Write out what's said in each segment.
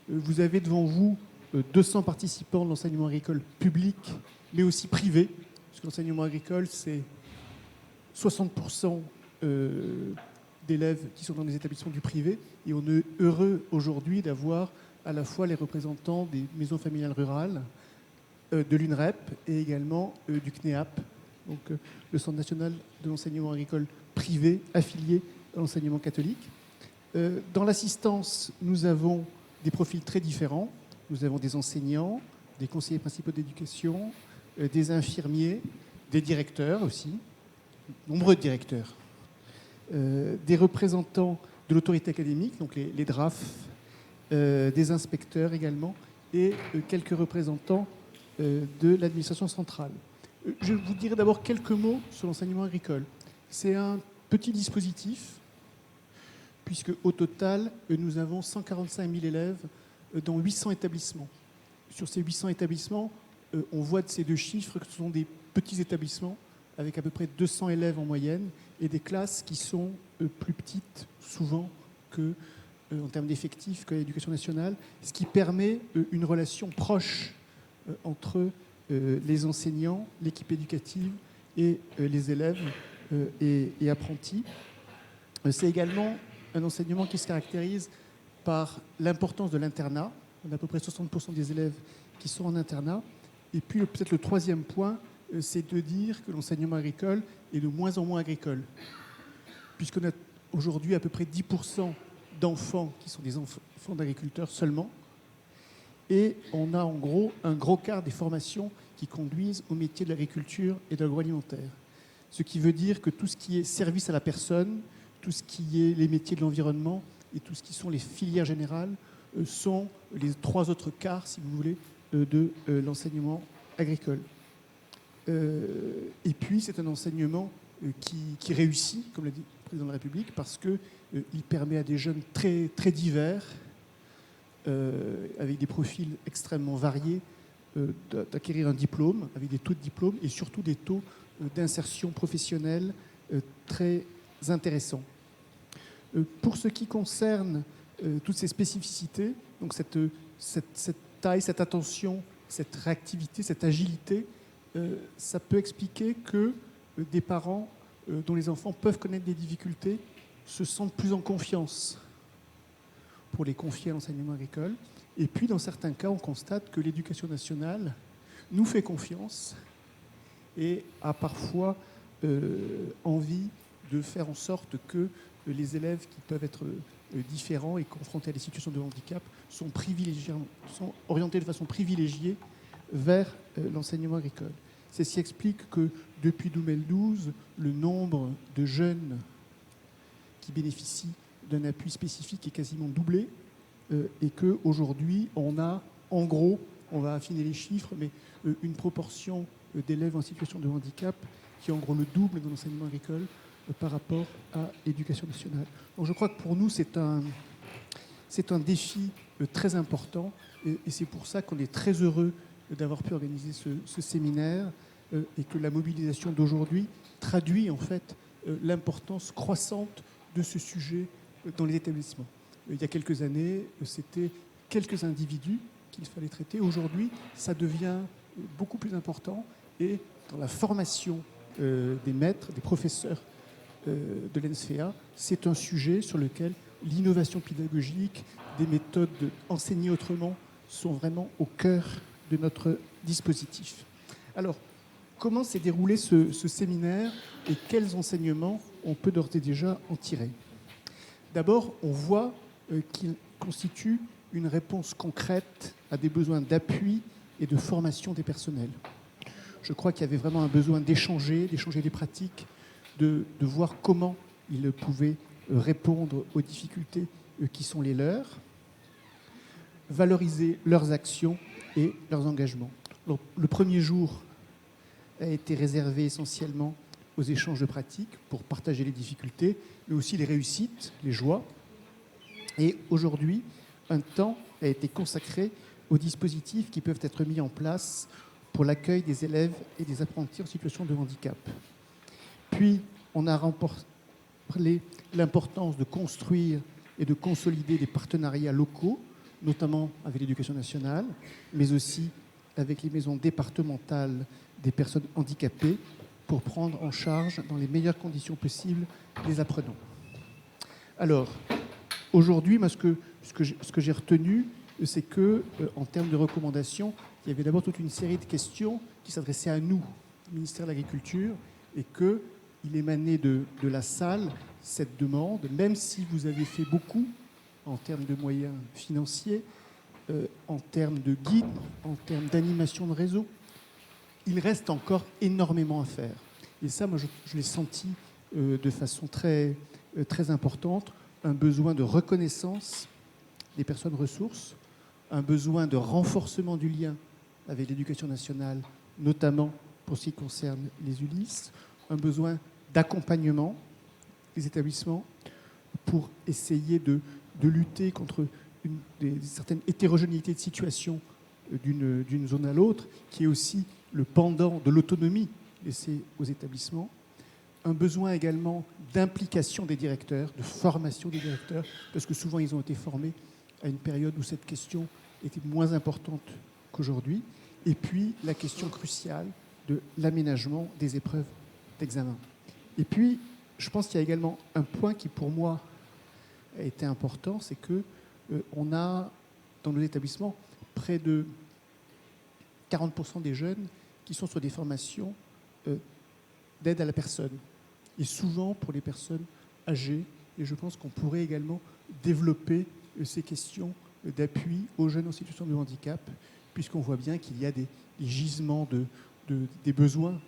Vous avez devant vous 200 participants de l'enseignement agricole public, mais aussi privé, parce que l'enseignement agricole, c'est 60% d'élèves qui sont dans des établissements du privé, et on est heureux aujourd'hui d'avoir à la fois les représentants des maisons familiales rurales, de l'UNREP et également du CNEAP, donc le Centre national de l'enseignement agricole privé affilié à l'enseignement catholique. Dans l'assistance, nous avons des profils très différents. Nous avons des enseignants, des conseillers principaux d'éducation, des infirmiers, des directeurs aussi, nombreux directeurs, des représentants de l'autorité académique, donc les DRAF, des inspecteurs également, et quelques représentants de l'administration centrale. Je vous dirai d'abord quelques mots sur l'enseignement agricole. C'est un petit dispositif, puisque au total, nous avons 145 000 élèves dans 800 établissements. Sur ces 800 établissements, on voit de ces deux chiffres que ce sont des petits établissements avec à peu près 200 élèves en moyenne et des classes qui sont plus petites souvent que, en termes d'effectifs, que l'éducation nationale, ce qui permet une relation proche entre les enseignants, l'équipe éducative et les élèves et apprentis. C'est également un enseignement qui se caractérise par l'importance de l'internat. On a à peu près 60% des élèves qui sont en internat. Et puis peut-être le troisième point, c'est de dire que l'enseignement agricole est de moins en moins agricole. Puisqu'on a aujourd'hui à peu près 10% d'enfants qui sont des enfants d'agriculteurs seulement. Et on a en gros un gros quart des formations qui conduisent au métier de l'agriculture et de l'agroalimentaire. Ce qui veut dire que tout ce qui est service à la personne, tout ce qui est les métiers de l'environnement et tout ce qui sont les filières générales sont les trois autres quarts, si vous voulez, de l'enseignement agricole. Et puis, c'est un enseignement qui réussit, comme l'a dit le président de la République, parce qu'il permet à des jeunes très, très divers, avec des profils extrêmement variés, d'acquérir un diplôme, avec des taux de diplôme et surtout des taux d'insertion professionnelle très intéressants. Pour ce qui concerne toutes ces spécificités, donc cette taille, cette attention, cette réactivité, cette agilité, ça peut expliquer que des parents dont les enfants peuvent connaître des difficultés se sentent plus en confiance pour les confier à l'enseignement agricole. Et puis, dans certains cas, on constate que l'éducation nationale nous fait confiance et a parfois envie de faire en sorte que les élèves qui peuvent être différents et confrontés à des situations de handicap sont orientés de façon privilégiée vers l'enseignement agricole. C'est ce qui explique que depuis 2012, le nombre de jeunes qui bénéficient d'un appui spécifique est quasiment doublé et qu'aujourd'hui, on a, en gros, on va affiner les chiffres, mais une proportion d'élèves en situation de handicap qui est en gros le double de l'enseignement agricole par rapport à l'éducation nationale. Donc je crois que pour nous, c'est un défi très important et c'est pour ça qu'on est très heureux d'avoir pu organiser ce séminaire et que la mobilisation d'aujourd'hui traduit en fait l'importance croissante de ce sujet dans les établissements. Il y a quelques années, c'était quelques individus qu'il fallait traiter. Aujourd'hui, ça devient beaucoup plus important et dans la formation des maîtres, des professeurs de l'ENSFEA, c'est un sujet sur lequel l'innovation pédagogique, des méthodes d'enseigner autrement sont vraiment au cœur de notre dispositif. Alors, comment s'est déroulé ce séminaire et quels enseignements on peut d'ores et déjà en tirer? D'abord, on voit qu'il constitue une réponse concrète à des besoins d'appui et de formation des personnels. Je crois qu'il y avait vraiment un besoin d'échanger des pratiques, de voir comment ils pouvaient répondre aux difficultés qui sont les leurs, valoriser leurs actions et leurs engagements. Alors, le premier jour a été réservé essentiellement aux échanges de pratiques pour partager les difficultés, mais aussi les réussites, les joies. Et aujourd'hui, un temps a été consacré aux dispositifs qui peuvent être mis en place pour l'accueil des élèves et des apprentis en situation de handicap. Puis, on a rappelé l'importance de construire et de consolider des partenariats locaux notamment avec l'éducation nationale, mais aussi avec les maisons départementales des personnes handicapées, pour prendre en charge, dans les meilleures conditions possibles, les apprenants. Alors, aujourd'hui, moi, ce que j'ai retenu, c'est que, en termes de recommandations, il y avait d'abord toute une série de questions qui s'adressaient à nous, ministère de l'Agriculture, et qu'il émanait de la salle cette demande, même si vous avez fait beaucoup en termes de moyens financiers, en termes de guides, en termes d'animation de réseau, il reste encore énormément à faire. Et ça, moi, je l'ai senti de façon très, très importante, un besoin de reconnaissance des personnes ressources, un besoin de renforcement du lien avec l'éducation nationale, notamment pour ce qui concerne les ULIS, un besoin d'accompagnement des établissements pour essayer de lutter contre certaines hétérogénéités de situation d'une zone à l'autre, qui est aussi le pendant de l'autonomie laissée aux établissements. Un besoin également d'implication des directeurs, de formation des directeurs, parce que souvent ils ont été formés à une période où cette question était moins importante qu'aujourd'hui. Et puis la question cruciale de l'aménagement des épreuves d'examen. Et puis, je pense qu'il y a également un point qui, pour moi, a été important, c'est que on a, dans nos établissements, près de 40% des jeunes qui sont sur des formations d'aide à la personne, et souvent pour les personnes âgées. Et je pense qu'on pourrait également développer ces questions d'appui aux jeunes en situation de handicap, puisqu'on voit bien qu'il y a des gisements des besoins,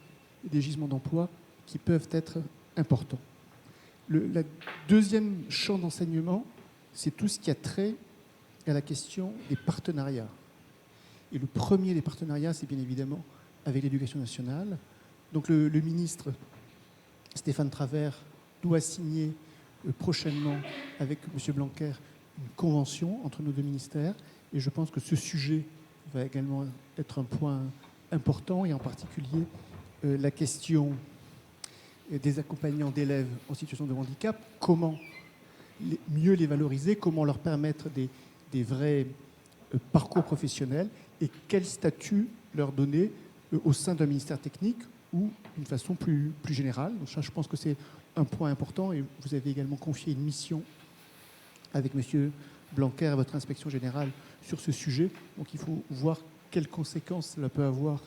des gisements d'emploi qui peuvent être importants. La deuxième champ d'enseignement, c'est tout ce qui a trait à la question des partenariats. Et le premier des partenariats, c'est bien évidemment avec l'éducation nationale. Donc le ministre Stéphane Travert doit signer prochainement avec M. Blanquer une convention entre nos deux ministères. Et je pense que ce sujet va également être un point important, et en particulier la question des accompagnants d'élèves en situation de handicap. Comment mieux les valoriser, comment leur permettre des vrais parcours professionnels, et quel statut leur donner au sein d'un ministère technique ou d'une façon plus générale. Donc ça, je pense que c'est un point important, et vous avez également confié une mission avec M. Blanquer à votre inspection générale sur ce sujet. Donc il faut voir quelles conséquences cela peut avoir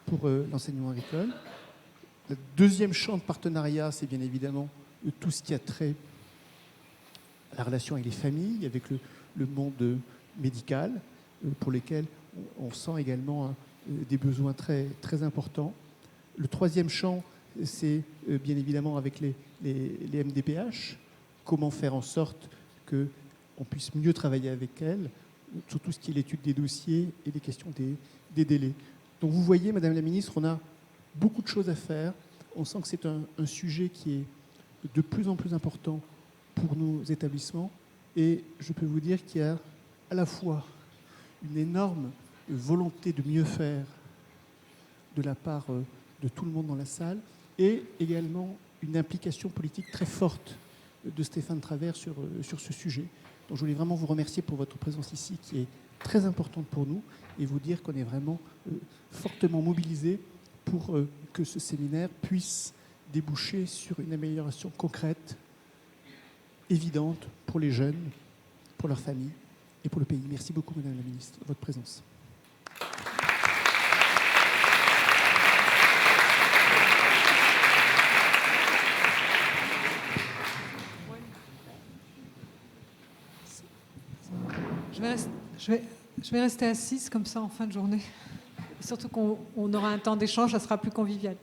pour l'enseignement agricole. Le deuxième champ de partenariat, c'est bien évidemment tout ce qui a trait à la relation avec les familles, avec le monde médical, pour lesquels on sent également des besoins très, très importants. Le troisième champ, c'est bien évidemment avec les MDPH, comment faire en sorte qu'on puisse mieux travailler avec elles, sur tout ce qui est l'étude des dossiers et les questions des délais. Donc vous voyez, Madame la Ministre, on a beaucoup de choses à faire. On sent que c'est un sujet qui est de plus en plus important pour nos établissements, et je peux vous dire qu'il y a à la fois une énorme volonté de mieux faire de la part de tout le monde dans la salle, et également une implication politique très forte de Stéphane Travert sur ce sujet. Donc je voulais vraiment vous remercier pour votre présence ici, qui est très importante pour nous, et vous dire qu'on est vraiment fortement mobilisés pour que ce séminaire puisse déboucher sur une amélioration concrète, évidente pour les jeunes, pour leurs familles et pour le pays. Merci beaucoup, Madame la Ministre, de votre présence. Je vais rester assise comme ça en fin de journée. Et surtout qu'on aura un temps d'échange, ça sera plus convivial.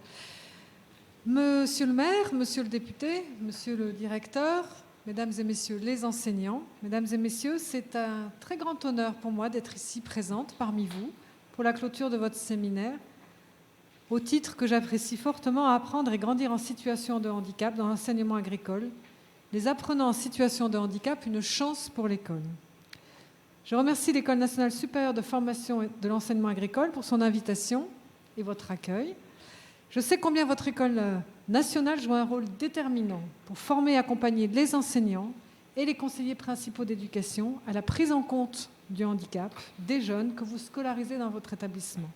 Monsieur le maire, monsieur le député, monsieur le directeur, mesdames et messieurs les enseignants, mesdames et messieurs, c'est un très grand honneur pour moi d'être ici présente parmi vous pour la clôture de votre séminaire, au titre que j'apprécie fortement, apprendre et grandir en situation de handicap dans l'enseignement agricole. Les apprenants en situation de handicap, une chance pour l'école. Je remercie l'École nationale supérieure de formation et de l'enseignement agricole pour son invitation et votre accueil. Je sais combien votre école nationale joue un rôle déterminant pour former et accompagner les enseignants et les conseillers principaux d'éducation à la prise en compte du handicap des jeunes que vous scolarisez dans votre établissement.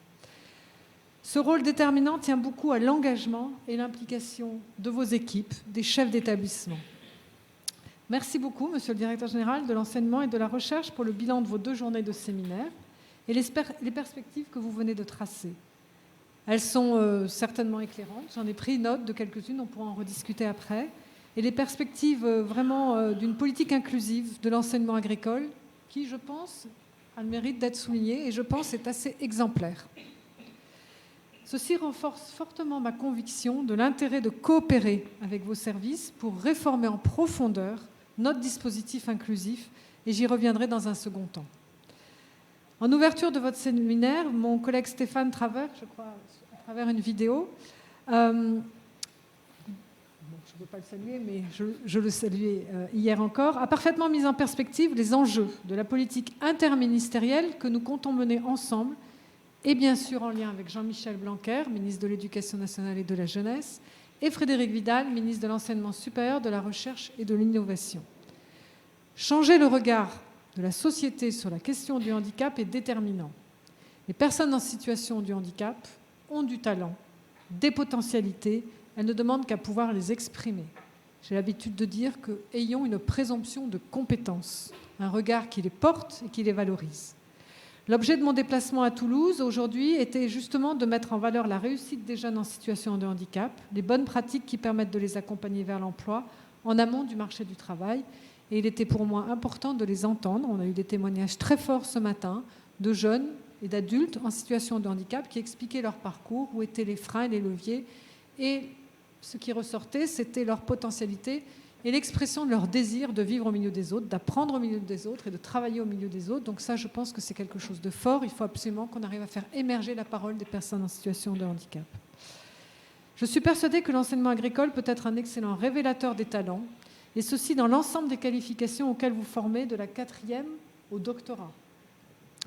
Ce rôle déterminant tient beaucoup à l'engagement et l'implication de vos équipes, des chefs d'établissement. Merci beaucoup, Monsieur le Directeur Général de l'Enseignement et de la Recherche, pour le bilan de vos 2 journées de séminaire et les perspectives que vous venez de tracer. Elles sont certainement éclairantes. J'en ai pris note de quelques-unes, on pourra en rediscuter après. Et les perspectives vraiment d'une politique inclusive de l'enseignement agricole qui, je pense, a le mérite d'être soulignée et je pense est assez exemplaire. Ceci renforce fortement ma conviction de l'intérêt de coopérer avec vos services pour réformer en profondeur notre dispositif inclusif, et j'y reviendrai dans un second temps. En ouverture de votre séminaire, mon collègue Stéphane Travers, je crois, à travers une vidéo, je ne peux pas le saluer, mais je le saluais hier encore, a parfaitement mis en perspective les enjeux de la politique interministérielle que nous comptons mener ensemble, et bien sûr en lien avec Jean-Michel Blanquer, ministre de l'Éducation nationale et de la Jeunesse, et Frédérique Vidal, ministre de l'Enseignement supérieur, de la Recherche et de l'Innovation. Changer le regard de la société sur la question du handicap est déterminant. Les personnes en situation de handicap ont du talent, des potentialités, elles ne demandent qu'à pouvoir les exprimer. J'ai l'habitude de dire qu'ayons une présomption de compétence, un regard qui les porte et qui les valorise. L'objet de mon déplacement à Toulouse aujourd'hui était justement de mettre en valeur la réussite des jeunes en situation de handicap, les bonnes pratiques qui permettent de les accompagner vers l'emploi en amont du marché du travail. Et il était pour moi important de les entendre. On a eu des témoignages très forts ce matin de jeunes et d'adultes en situation de handicap qui expliquaient leur parcours, où étaient les freins et les leviers. Et ce qui ressortait, c'était leur potentialité et l'expression de leur désir de vivre au milieu des autres, d'apprendre au milieu des autres et de travailler au milieu des autres. Donc ça, je pense que c'est quelque chose de fort. Il faut absolument qu'on arrive à faire émerger la parole des personnes en situation de handicap. Je suis persuadée que l'enseignement agricole peut être un excellent révélateur des talents, et ceci dans l'ensemble des qualifications auxquelles vous formez de la 4e au doctorat.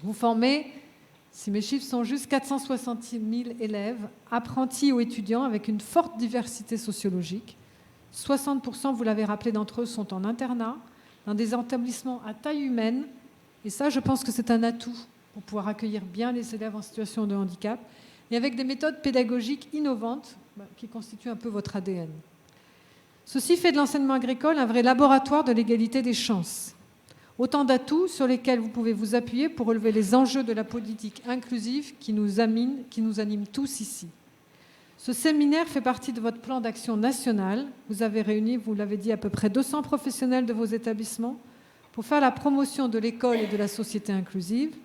Vous formez, si mes chiffres sont justes, 460 000 élèves, apprentis ou étudiants, avec une forte diversité sociologique. 60%, vous l'avez rappelé, d'entre eux sont en internat, dans des établissements à taille humaine. Et ça, je pense que c'est un atout pour pouvoir accueillir bien les élèves en situation de handicap, et avec des méthodes pédagogiques innovantes qui constituent un peu votre ADN. Ceci fait de l'enseignement agricole un vrai laboratoire de l'égalité des chances. Autant d'atouts sur lesquels vous pouvez vous appuyer pour relever les enjeux de la politique inclusive qui nous animent tous ici. Ce séminaire fait partie de votre plan d'action national. Vous avez réuni, vous l'avez dit, à peu près 200 professionnels de vos établissements pour faire la promotion de l'école et de la société inclusive.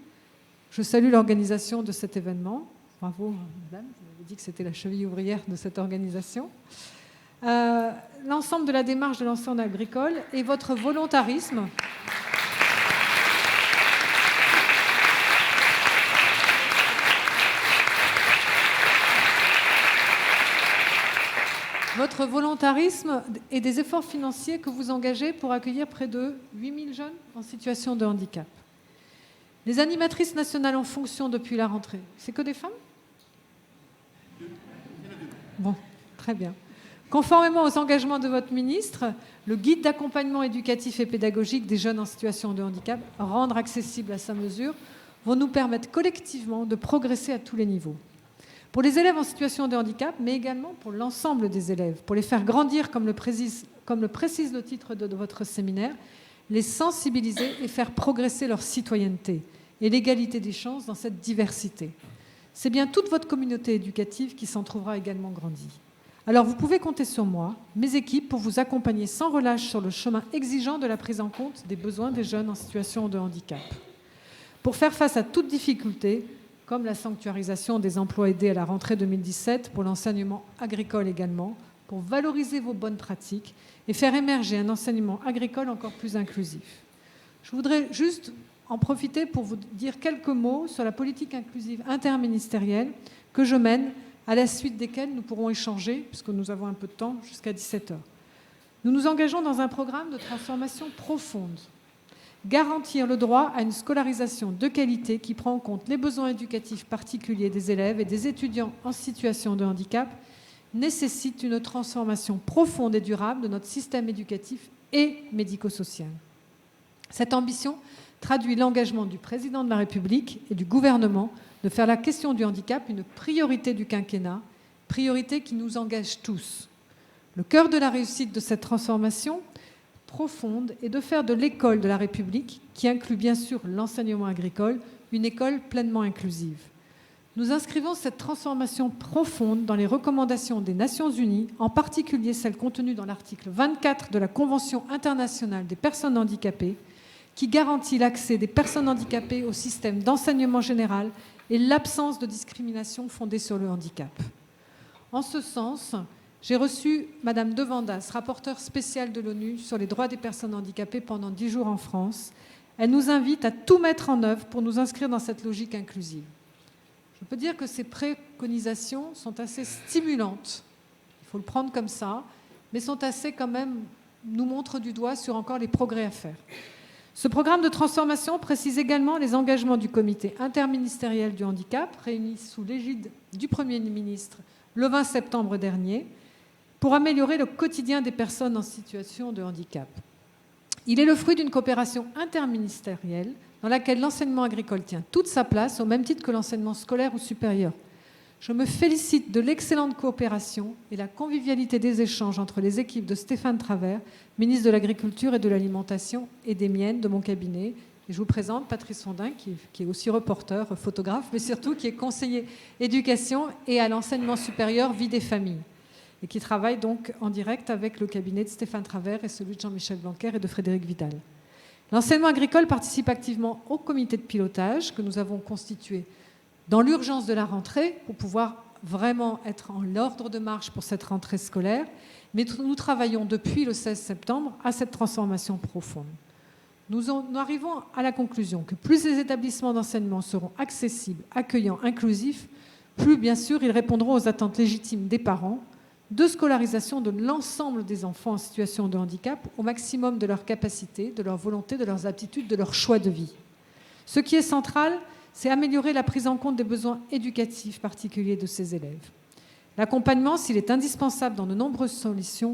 Je salue l'organisation de cet événement. Bravo, madame, vous avez dit que c'était la cheville ouvrière de cette organisation. L'ensemble de la démarche de l'enseignement agricole et votre volontarisme. Votre volontarisme et des efforts financiers que vous engagez pour accueillir près de 8000 jeunes en situation de handicap. Les animatrices nationales en fonction depuis la rentrée, c'est que des femmes ? Bon, très bien. Conformément aux engagements de votre ministre, le guide d'accompagnement éducatif et pédagogique des jeunes en situation de handicap, rendre accessible à sa mesure, vont nous permettre collectivement de progresser à tous les niveaux. Pour les élèves en situation de handicap, mais également pour l'ensemble des élèves, pour les faire grandir, comme le précise le titre de votre séminaire, les sensibiliser et faire progresser leur citoyenneté et l'égalité des chances dans cette diversité. C'est bien toute votre communauté éducative qui s'en trouvera également grandie. Alors vous pouvez compter sur moi, mes équipes, pour vous accompagner sans relâche sur le chemin exigeant de la prise en compte des besoins des jeunes en situation de handicap. Pour faire face à toute difficulté, comme la sanctuarisation des emplois aidés à la rentrée 2017 pour l'enseignement agricole également, pour valoriser vos bonnes pratiques et faire émerger un enseignement agricole encore plus inclusif. Je voudrais juste en profiter pour vous dire quelques mots sur la politique inclusive interministérielle que je mène, à la suite desquelles nous pourrons échanger, puisque nous avons un peu de temps, jusqu'à 17h. Nous nous engageons dans un programme de transformation profonde. Garantir le droit à une scolarisation de qualité qui prend en compte les besoins éducatifs particuliers des élèves et des étudiants en situation de handicap nécessite une transformation profonde et durable de notre système éducatif et médico-social. Cette ambition traduit l'engagement du président de la République et du gouvernement de faire la question du handicap une priorité du quinquennat, priorité qui nous engage tous. Le cœur de la réussite de cette transformation profonde est de faire de l'école de la République, qui inclut bien sûr l'enseignement agricole, une école pleinement inclusive. Nous inscrivons cette transformation profonde dans les recommandations des Nations Unies, en particulier celles contenues dans l'article 24 de la Convention internationale des personnes handicapées, qui garantit l'accès des personnes handicapées au système d'enseignement général et l'absence de discrimination fondée sur le handicap. En ce sens, j'ai reçu Madame De Vandas, rapporteure spéciale de l'ONU sur les droits des personnes handicapées pendant 10 jours en France. Elle nous invite à tout mettre en œuvre pour nous inscrire dans cette logique inclusive. Je peux dire que ces préconisations sont assez stimulantes, il faut le prendre comme ça, mais sont assez quand même, nous montrent du doigt sur encore les progrès à faire. Ce programme de transformation précise également les engagements du comité interministériel du handicap, réuni sous l'égide du Premier ministre le 20 septembre dernier, pour améliorer le quotidien des personnes en situation de handicap. Il est le fruit d'une coopération interministérielle dans laquelle l'enseignement agricole tient toute sa place, au même titre que l'enseignement scolaire ou supérieur. Je me félicite de l'excellente coopération et la convivialité des échanges entre les équipes de Stéphane Travert, ministre de l'Agriculture et de l'Alimentation, et des miennes, de mon cabinet. Et je vous présente Patrice Fondin, qui est aussi reporter, photographe, mais surtout qui est conseiller éducation et à l'enseignement supérieur vie des familles, et qui travaille donc en direct avec le cabinet de Stéphane Travert et celui de Jean-Michel Blanquer et de Frédéric Vidal. L'enseignement agricole participe activement au comité de pilotage que nous avons constitué dans l'urgence de la rentrée pour pouvoir vraiment être en l'ordre de marche pour cette rentrée scolaire. Mais nous travaillons depuis le 16 septembre à cette transformation profonde. Nous arrivons à la conclusion que plus les établissements d'enseignement seront accessibles, accueillants, inclusifs, plus bien sûr ils répondront aux attentes légitimes des parents de scolarisation de l'ensemble des enfants en situation de handicap au maximum de leurs capacités, de leur volonté, de leurs aptitudes, de leur choix de vie. Ce qui est central, c'est améliorer la prise en compte des besoins éducatifs particuliers de ces élèves. L'accompagnement, s'il est indispensable dans de nombreuses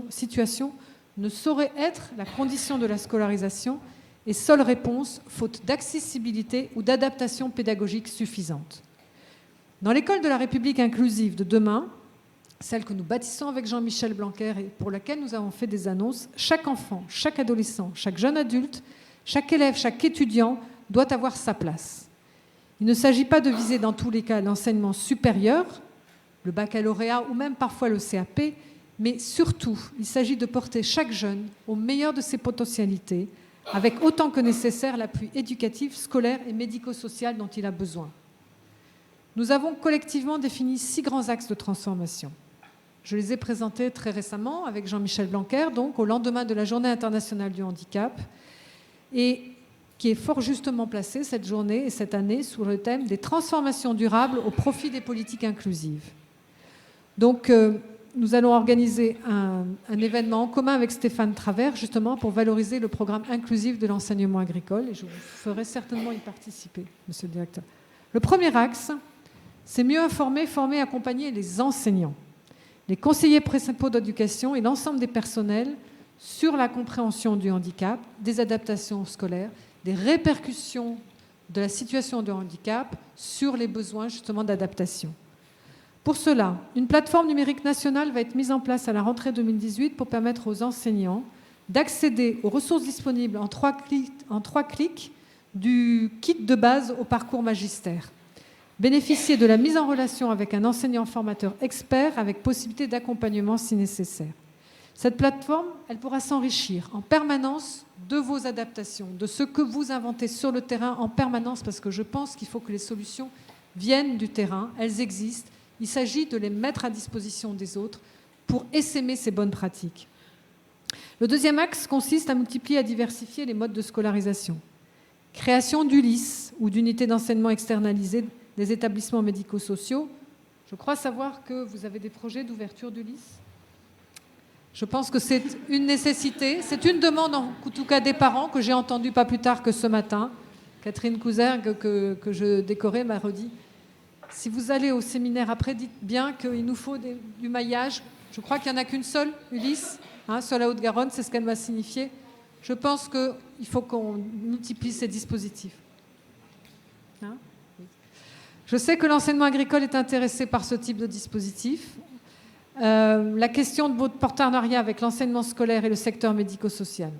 situations, ne saurait être la condition de la scolarisation et seule réponse, faute d'accessibilité ou d'adaptation pédagogique suffisante. Dans l'école de la République inclusive de demain, celle que nous bâtissons avec Jean-Michel Blanquer et pour laquelle nous avons fait des annonces, chaque enfant, chaque adolescent, chaque jeune adulte, chaque élève, chaque étudiant doit avoir sa place. Il ne s'agit pas de viser dans tous les cas l'enseignement supérieur, le baccalauréat ou même parfois le CAP, mais surtout, il s'agit de porter chaque jeune au meilleur de ses potentialités, avec autant que nécessaire l'appui éducatif, scolaire et médico-social dont il a besoin. Nous avons collectivement défini 6 grands axes de transformation. Je les ai présentés très récemment avec Jean-Michel Blanquer, donc au lendemain de la Journée internationale du handicap, et qui est fort justement placée cette journée et cette année sous le thème des transformations durables au profit des politiques inclusives. Donc, nous allons organiser un événement en commun avec Stéphane Travert, justement pour valoriser le programme inclusif de l'enseignement agricole, et je vous ferai certainement y participer, monsieur le directeur. Le premier axe, c'est mieux informer, former et accompagner les enseignants, les conseillers principaux d'éducation et l'ensemble des personnels sur la compréhension du handicap, des adaptations scolaires, des répercussions de la situation de handicap sur les besoins justement d'adaptation. Pour cela, une plateforme numérique nationale va être mise en place à la rentrée 2018 pour permettre aux enseignants d'accéder aux ressources disponibles en 3 clics du kit de base au parcours magistère. Bénéficier de la mise en relation avec un enseignant formateur expert avec possibilité d'accompagnement si nécessaire. Cette plateforme, elle pourra s'enrichir en permanence de vos adaptations, de ce que vous inventez sur le terrain en permanence, parce que je pense qu'il faut que les solutions viennent du terrain, elles existent. Il s'agit de les mettre à disposition des autres pour essaimer ces bonnes pratiques. Le deuxième axe consiste à multiplier et à diversifier les modes de scolarisation. Création d'ULIS ou d'unités d'enseignement externalisées des établissements médico-sociaux. Je crois savoir que vous avez des projets d'ouverture d'ULIS. Je pense que c'est une nécessité. C'est une demande, en tout cas des parents, que j'ai entendue pas plus tard que ce matin. Catherine Couzergue, que je décorais, m'a redit. Si vous allez au séminaire après, dites bien qu'il nous faut du maillage. Je crois qu'il n'y en a qu'une seule, Ulysse, sur la Haute-Garonne, c'est ce qu'elle m'a signifié. Je pense qu'il faut qu'on multiplie ces dispositifs. Hein? Oui. Je sais que l'enseignement agricole est intéressé par ce type de dispositif. La question de votre partenariat avec l'enseignement scolaire et le secteur médico-social.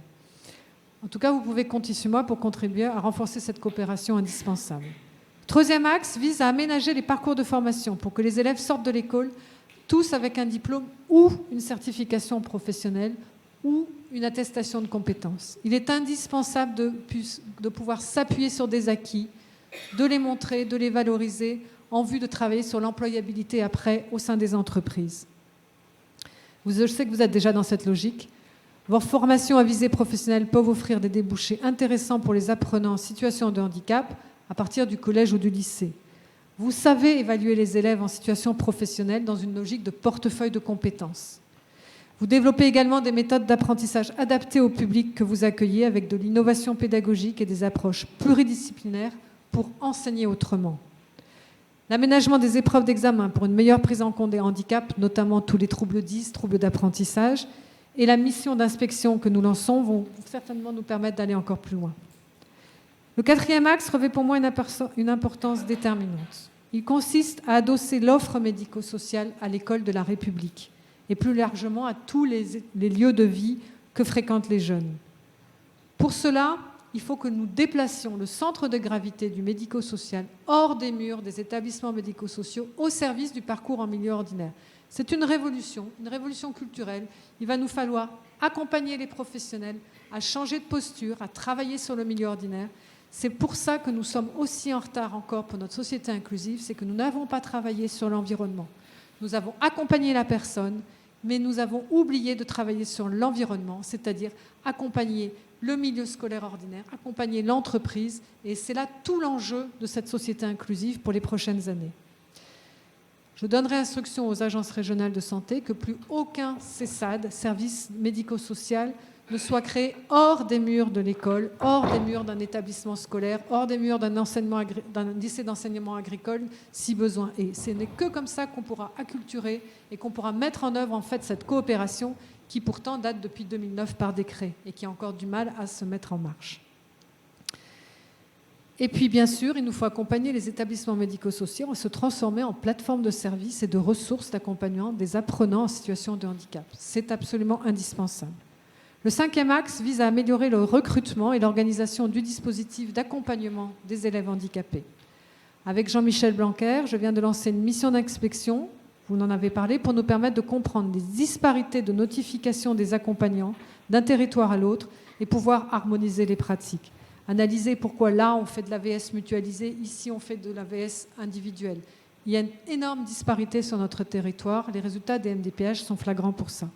En tout cas, vous pouvez compter sur moi pour contribuer à renforcer cette coopération indispensable. Le troisième axe vise à aménager les parcours de formation pour que les élèves sortent de l'école tous avec un diplôme ou une certification professionnelle ou une attestation de compétences. Il est indispensable de pouvoir s'appuyer sur des acquis, de les montrer, de les valoriser en vue de travailler sur l'employabilité après au sein des entreprises. Je sais que vous êtes déjà dans cette logique. Vos formations à visée professionnelle peuvent offrir des débouchés intéressants pour les apprenants en situation de handicap à partir du collège ou du lycée. Vous savez évaluer les élèves en situation professionnelle dans une logique de portefeuille de compétences. Vous développez également des méthodes d'apprentissage adaptées au public que vous accueillez avec de l'innovation pédagogique et des approches pluridisciplinaires pour enseigner autrement. L'aménagement des épreuves d'examen pour une meilleure prise en compte des handicaps, notamment tous les troubles 10, troubles d'apprentissage, et la mission d'inspection que nous lançons vont certainement nous permettre d'aller encore plus loin. Le quatrième axe revêt pour moi une importance déterminante. Il consiste à adosser l'offre médico-sociale à l'école de la République et plus largement à tous les lieux de vie que fréquentent les jeunes. Pour cela, il faut que nous déplacions le centre de gravité du médico-social hors des murs des établissements médico-sociaux au service du parcours en milieu ordinaire. C'est une révolution culturelle. Il va nous falloir accompagner les professionnels à changer de posture, à travailler sur le milieu ordinaire. C'est pour ça que nous sommes aussi en retard encore pour notre société inclusive, c'est que nous n'avons pas travaillé sur l'environnement. Nous avons accompagné la personne, mais nous avons oublié de travailler sur l'environnement, c'est-à-dire accompagner le milieu scolaire ordinaire, accompagner l'entreprise, et c'est là tout l'enjeu de cette société inclusive pour les prochaines années. Je donnerai instruction aux agences régionales de santé que plus aucun CESAD, service médico-social, ne soit créé hors des murs de l'école, hors des murs d'un établissement scolaire, hors des murs d'un lycée d'enseignement agricole, si besoin est. Ce n'est que comme ça qu'on pourra acculturer et qu'on pourra mettre en œuvre en fait cette coopération qui pourtant date depuis 2009 par décret et qui a encore du mal à se mettre en marche. Et puis, bien sûr, il nous faut accompagner les établissements médico-sociaux à se transformer en plateforme de services et de ressources d'accompagnement des apprenants en situation de handicap. C'est absolument indispensable. Le cinquième axe vise à améliorer le recrutement et l'organisation du dispositif d'accompagnement des élèves handicapés. Avec Jean-Michel Blanquer, je viens de lancer une mission d'inspection, vous en avez parlé, pour nous permettre de comprendre les disparités de notification des accompagnants d'un territoire à l'autre et pouvoir harmoniser les pratiques. Analyser pourquoi là on fait de l'AVS mutualisée, ici on fait de l'AVS individuelle. Il y a une énorme disparité sur notre territoire, les résultats des MDPH sont flagrants pour ça.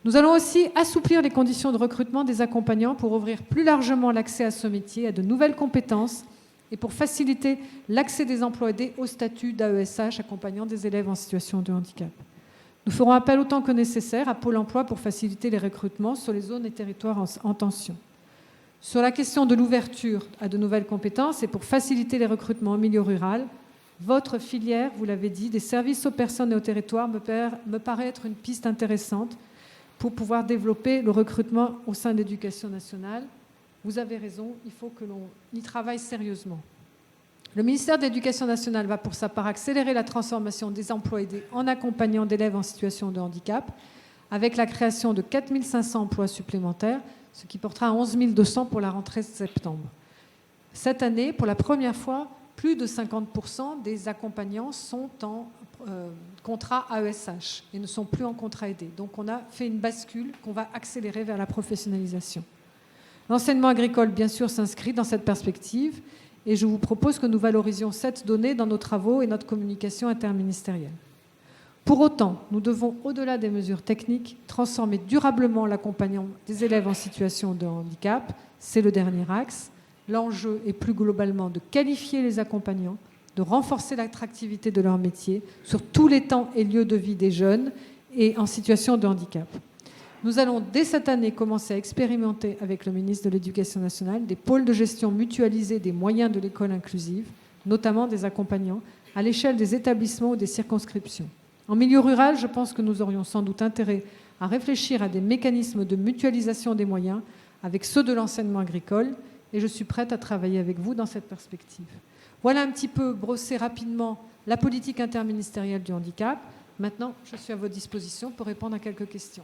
Nous allons aussi assouplir les conditions de recrutement des accompagnants pour ouvrir plus largement l'accès à ce métier, à de nouvelles compétences et pour faciliter l'accès des emplois aidés au statut d'AESH accompagnant des élèves en situation de handicap. Nous ferons appel autant que nécessaire à Pôle emploi pour faciliter les recrutements sur les zones et territoires en tension. Sur la question de l'ouverture à de nouvelles compétences et pour faciliter les recrutements en milieu rural, votre filière, vous l'avez dit, des services aux personnes et aux territoires me paraît être une piste intéressante pour pouvoir développer le recrutement au sein de l'Éducation nationale. Vous avez raison, il faut que l'on y travaille sérieusement. Le ministère de l'Éducation nationale va pour sa part accélérer la transformation des emplois aidés en accompagnant d'élèves en situation de handicap, avec la création de 4 500 emplois supplémentaires, ce qui portera à 11 200 pour la rentrée de septembre. Cette année, pour la première fois, plus de 50% des accompagnants sont en contrat AESH et ne sont plus en contrat aidé. Donc on a fait une bascule qu'on va accélérer vers la professionnalisation. L'enseignement agricole, bien sûr, s'inscrit dans cette perspective et je vous propose que nous valorisions cette donnée dans nos travaux et notre communication interministérielle. Pour autant, nous devons, au-delà des mesures techniques, transformer durablement l'accompagnement des élèves en situation de handicap. C'est le dernier axe. L'enjeu est plus globalement de qualifier les accompagnants, de renforcer l'attractivité de leur métier sur tous les temps et lieux de vie des jeunes et en situation de handicap. Nous allons dès cette année commencer à expérimenter avec le ministre de l'Éducation nationale des pôles de gestion mutualisés des moyens de l'école inclusive, notamment des accompagnants, à l'échelle des établissements ou des circonscriptions. En milieu rural, je pense que nous aurions sans doute intérêt à réfléchir à des mécanismes de mutualisation des moyens avec ceux de l'enseignement agricole, et je suis prête à travailler avec vous dans cette perspective. Voilà un petit peu brosser rapidement la politique interministérielle du handicap. Maintenant, je suis à votre disposition pour répondre à quelques questions.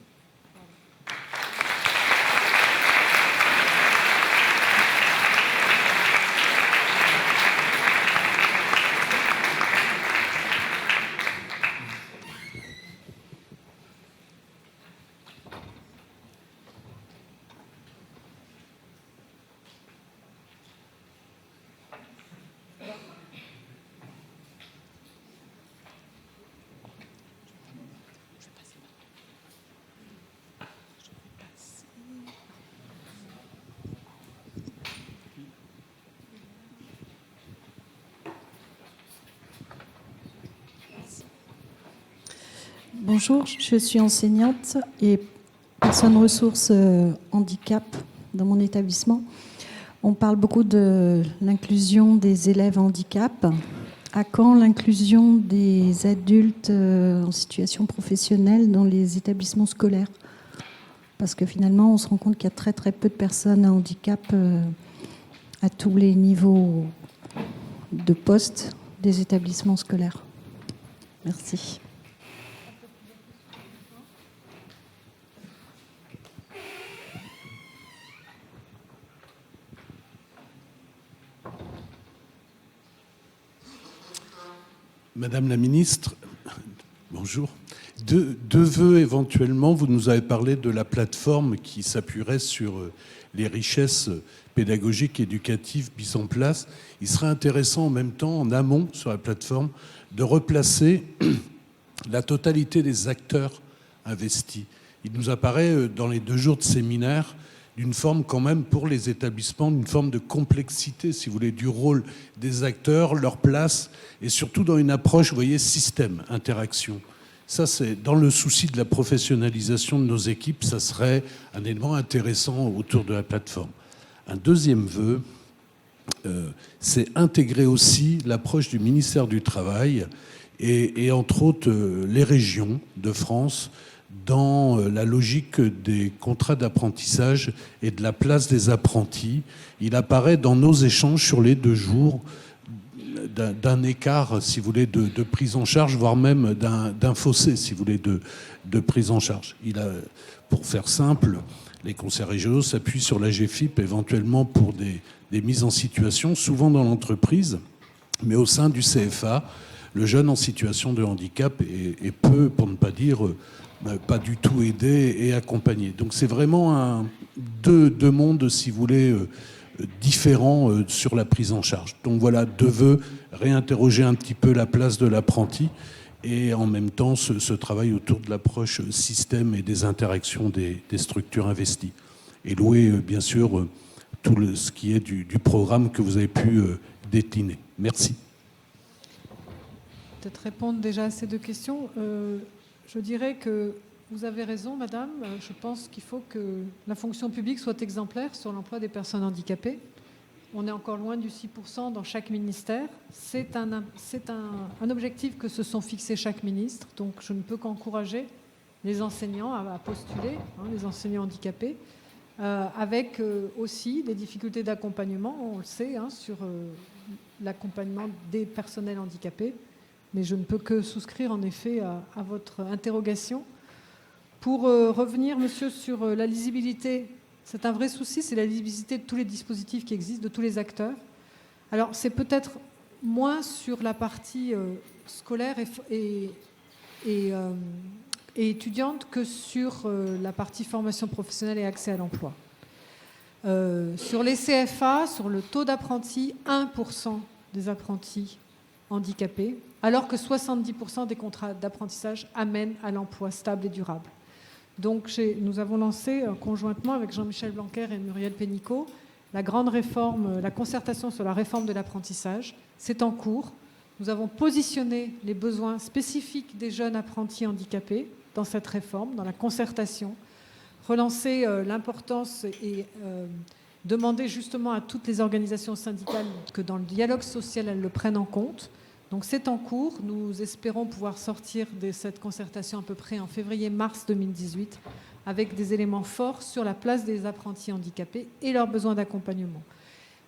Bonjour, je suis enseignante et personne ressource handicap dans mon établissement. On parle beaucoup de l'inclusion des élèves handicap. À quand l'inclusion des adultes en situation professionnelle dans les établissements scolaires? Parce que finalement, on se rend compte qu'il y a très très peu de personnes à handicap à tous les niveaux de poste des établissements scolaires. Merci. Madame la ministre, bonjour. Deux vœux éventuellement, vous nous avez parlé de la plateforme qui s'appuierait sur les richesses pédagogiques et éducatives mises en place. Il serait intéressant en même temps, en amont sur la plateforme, de replacer la totalité des acteurs investis. Il nous apparaît dans les 2 jours de séminaire d'une forme quand même pour les établissements, d'une forme de complexité, si vous voulez, du rôle des acteurs, leur place, et surtout dans une approche, vous voyez, système, interaction. Ça, c'est dans le souci de la professionnalisation de nos équipes, ça serait un élément intéressant autour de la plateforme. Un deuxième vœu, c'est intégrer aussi l'approche du ministère du Travail et entre autres les régions de France dans la logique des contrats d'apprentissage et de la place des apprentis. Il apparaît dans nos échanges sur les 2 jours d'un écart, si vous voulez, de prise en charge, voire même d'un fossé, si vous voulez, de prise en charge. Pour faire simple, les conseils régionaux s'appuient sur la GFIP éventuellement pour des mises en situation, souvent dans l'entreprise, mais au sein du CFA, le jeune en situation de handicap est peu, pour ne pas dire pas du tout aidé et accompagné. Donc c'est vraiment deux mondes, si vous voulez, différents sur la prise en charge. Donc voilà, 2 vœux, réinterroger un petit peu la place de l'apprenti et en même temps ce travail autour de l'approche système et des interactions des structures investies. Et louer bien sûr tout ce qui est du programme que vous avez pu décliner. Merci. Peut-être répondre déjà à ces 2 questions. Je dirais que vous avez raison, madame. Je pense qu'il faut que la fonction publique soit exemplaire sur l'emploi des personnes handicapées. On est encore loin du 6% dans chaque ministère. C'est un objectif que se sont fixés chaque ministre. Donc je ne peux qu'encourager les enseignants à postuler, les enseignants handicapés, avec aussi des difficultés d'accompagnement, on le sait, sur l'accompagnement des personnels handicapés. Mais je ne peux que souscrire en effet à votre interrogation. Pour revenir, monsieur, sur la lisibilité, c'est un vrai souci, c'est la lisibilité de tous les dispositifs qui existent, de tous les acteurs. Alors c'est peut-être moins sur la partie scolaire et étudiante que sur la partie formation professionnelle et accès à l'emploi. Sur les CFA, sur le taux d'apprentis, 1% des apprentis handicapés, alors que 70% des contrats d'apprentissage amènent à l'emploi stable et durable. Donc nous avons lancé conjointement avec Jean-Michel Blanquer et Muriel Pénicaud la grande réforme, la concertation sur la réforme de l'apprentissage. C'est en cours. Nous avons positionné les besoins spécifiques des jeunes apprentis handicapés dans cette réforme, dans la concertation, relancer l'importance et demander justement à toutes les organisations syndicales que dans le dialogue social, elles le prennent en compte. Donc c'est en cours. Nous espérons pouvoir sortir de cette concertation à peu près en février-mars 2018 avec des éléments forts sur la place des apprentis handicapés et leurs besoins d'accompagnement,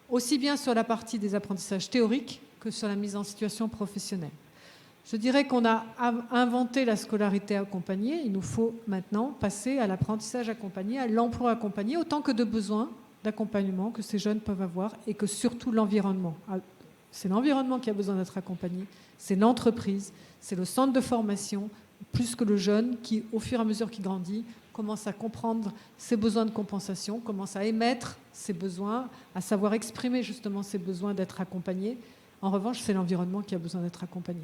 aussi bien sur la partie des apprentissages théoriques que sur la mise en situation professionnelle. Je dirais qu'on a inventé la scolarité accompagnée. Il nous faut maintenant passer à l'apprentissage accompagné, à l'emploi accompagné, autant que de besoins d'accompagnement que ces jeunes peuvent avoir et que surtout l'environnement. C'est l'environnement qui a besoin d'être accompagné, c'est l'entreprise, c'est le centre de formation, plus que le jeune qui, au fur et à mesure qu'il grandit, commence à comprendre ses besoins de compensation, commence à émettre ses besoins, à savoir exprimer justement ses besoins d'être accompagné. En revanche, c'est l'environnement qui a besoin d'être accompagné.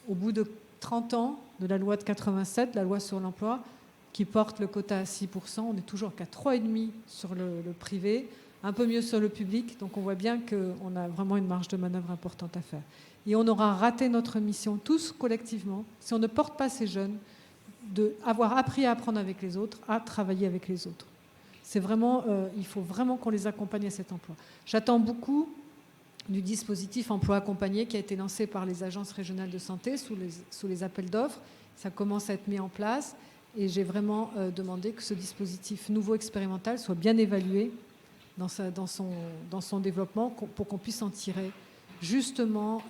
Au bout de 30 ans de la loi de 87, la loi sur l'emploi, qui porte le quota à 6%, on est toujours qu'à 3,5% sur le privé, un peu mieux sur le public. Donc on voit bien qu'on a vraiment une marge de manœuvre importante à faire. Et on aura raté notre mission, tous collectivement, si on ne porte pas ces jeunes d'avoir appris à apprendre avec les autres, à travailler avec les autres. C'est vraiment, il faut vraiment qu'on les accompagne à cet emploi. J'attends beaucoup du dispositif emploi accompagné qui a été lancé par les agences régionales de santé sous les appels d'offres. Ça commence à être mis en place et j'ai vraiment demandé que ce dispositif nouveau expérimental soit bien évalué dans son développement pour qu'on puisse en tirer justement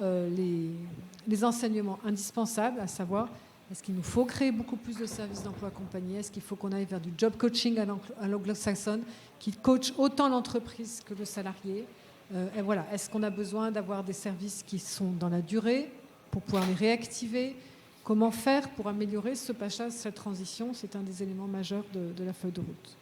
les enseignements indispensables, à savoir est-ce qu'il nous faut créer beaucoup plus de services d'emploi accompagné, est-ce qu'il faut qu'on aille vers du job coaching à l'anglo-saxonne qui coach autant l'entreprise que le salarié. Et voilà, est-ce qu'on a besoin d'avoir des services qui sont dans la durée pour pouvoir les réactiver? Comment faire pour améliorer ce passage, cette transition? C'est un des éléments majeurs de la feuille de route.